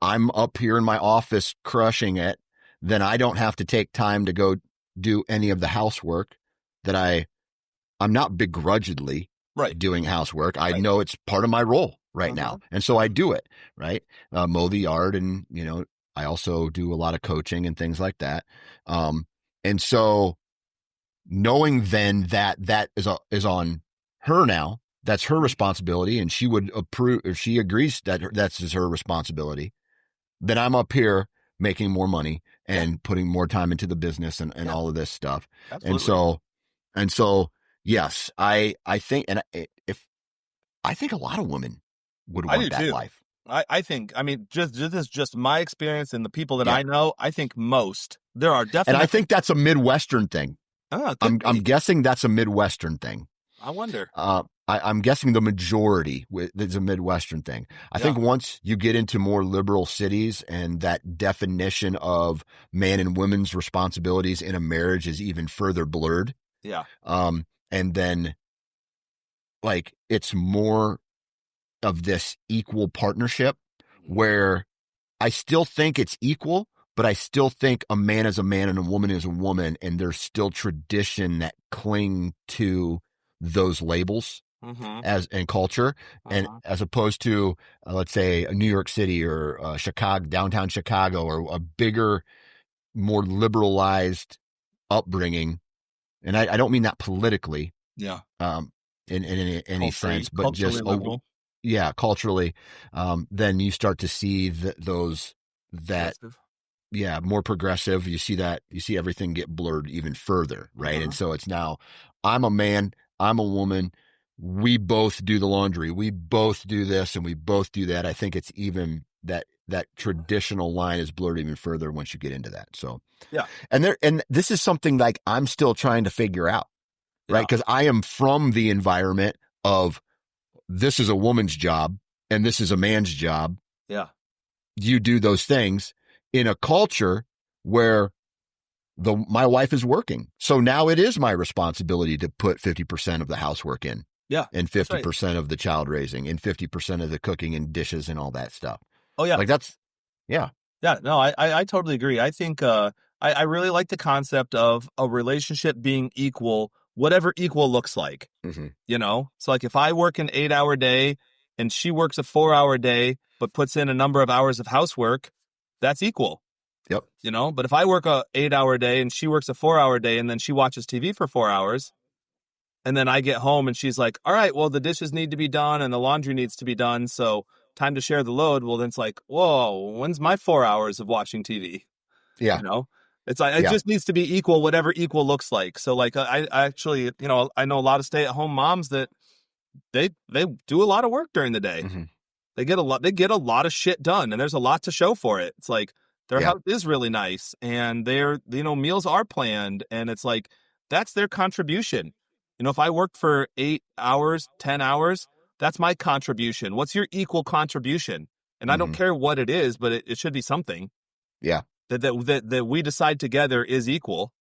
I'm up here in my office crushing it, then I don't have to take time to go do any of the housework that I'm not begrudgingly doing housework. I know it's part of my role right now. And so I do it, right? Mow the yard, and, I also do a lot of coaching and things like that. And so knowing then that is on her now, that's her responsibility, and she would approve, or she agrees that that's her responsibility, then I'm up here making more money and putting more time into the business and all of this stuff. Absolutely. And so, yes, I think, and I think a lot of women would want that life. I think, this is just my experience and the people that I know. I think there are definitely, and I think that's a Midwestern thing. I'm guessing that's a Midwestern thing. I wonder. I'm guessing the majority is a Midwestern thing. I think once you get into more liberal cities and that definition of man and women's responsibilities in a marriage is even further blurred. Yeah. And then like it's more of this equal partnership where I still think it's equal, but I still think a man is a man and a woman is a woman, and there's still tradition that cling to those labels and culture, and as opposed to let's say New York City or Chicago, downtown Chicago, or a bigger, more liberalized upbringing. And I don't mean that politically, in any sense, but just liberal. Culturally, then you start to see those more progressive. You see everything get blurred even further, right? And so it's now, I'm a man, I'm a woman, we both do the laundry, we both do this, and we both do that. I think it's even that traditional line is blurred even further once you get into that. So and this is something like I'm still trying to figure out, right? Because I am from the environment of this is a woman's job and this is a man's job. Yeah. You do those things in a culture where my wife is working. So now it is my responsibility to put 50% of the housework in. Yeah. And 50% of the child raising and 50% of the cooking and dishes and all that stuff. Oh yeah. Like that's, Yeah, no, I totally agree. I think, I really like the concept of a relationship being equal, whatever equal looks like, So like if I work an 8-hour day and she works a 4-hour day, but puts in a number of hours of housework, that's equal. Yep. But if I work a 8-hour day and she works a 4-hour day and then she watches TV for 4 hours, and then I get home and she's like, all right, well, the dishes need to be done and the laundry needs to be done, so time to share the load. Well, then it's like, whoa, when's my 4 hours of watching TV? Yeah. It's like, it just needs to be equal, whatever equal looks like. So like, I actually, I know a lot of stay-at-home moms that they do a lot of work during the day. They get a lot of shit done, and there's a lot to show for it. It's like their house is really nice, and their, meals are planned, and it's like, that's their contribution. If I worked for 8 hours, 10 hours, that's my contribution. What's your equal contribution? And I don't care what it is, but it should be something. Yeah. That we decide together is equal.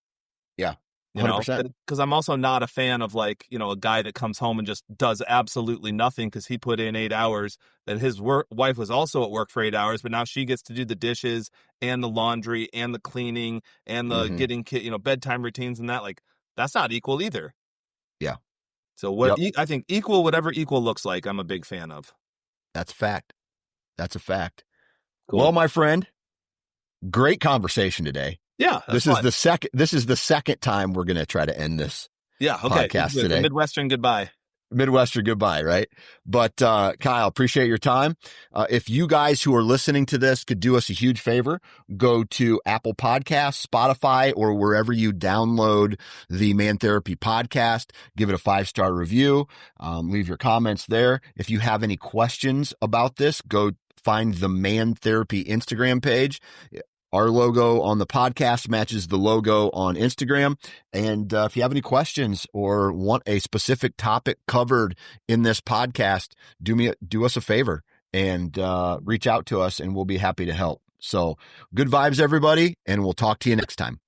Yeah. 100%. Because I'm also not a fan of like, a guy that comes home and just does absolutely nothing because he put in 8 hours. That his wife was also at work for 8 hours, but now she gets to do the dishes and the laundry and the cleaning and the getting bedtime routines and that. Like, that's not equal either. Yeah. So I think equal, whatever equal looks like, I'm a big fan of. That's a fact. That's a fact. Cool. Well, my friend, great conversation today. Yeah. This is the second time we're going to try to end this podcast today. The Midwestern goodbye. Midwestern goodbye, right? But Kyle, appreciate your time. If you guys who are listening to this could do us a huge favor, go to Apple Podcasts, Spotify, or wherever you download the Man Therapy podcast. Give it a 5-star review. Leave your comments there. If you have any questions about this, go find the Man Therapy Instagram page. Our logo on the podcast matches the logo on Instagram. And if you have any questions or want a specific topic covered in this podcast, do us a favor and reach out to us, and we'll be happy to help. So good vibes, everybody, and we'll talk to you next time.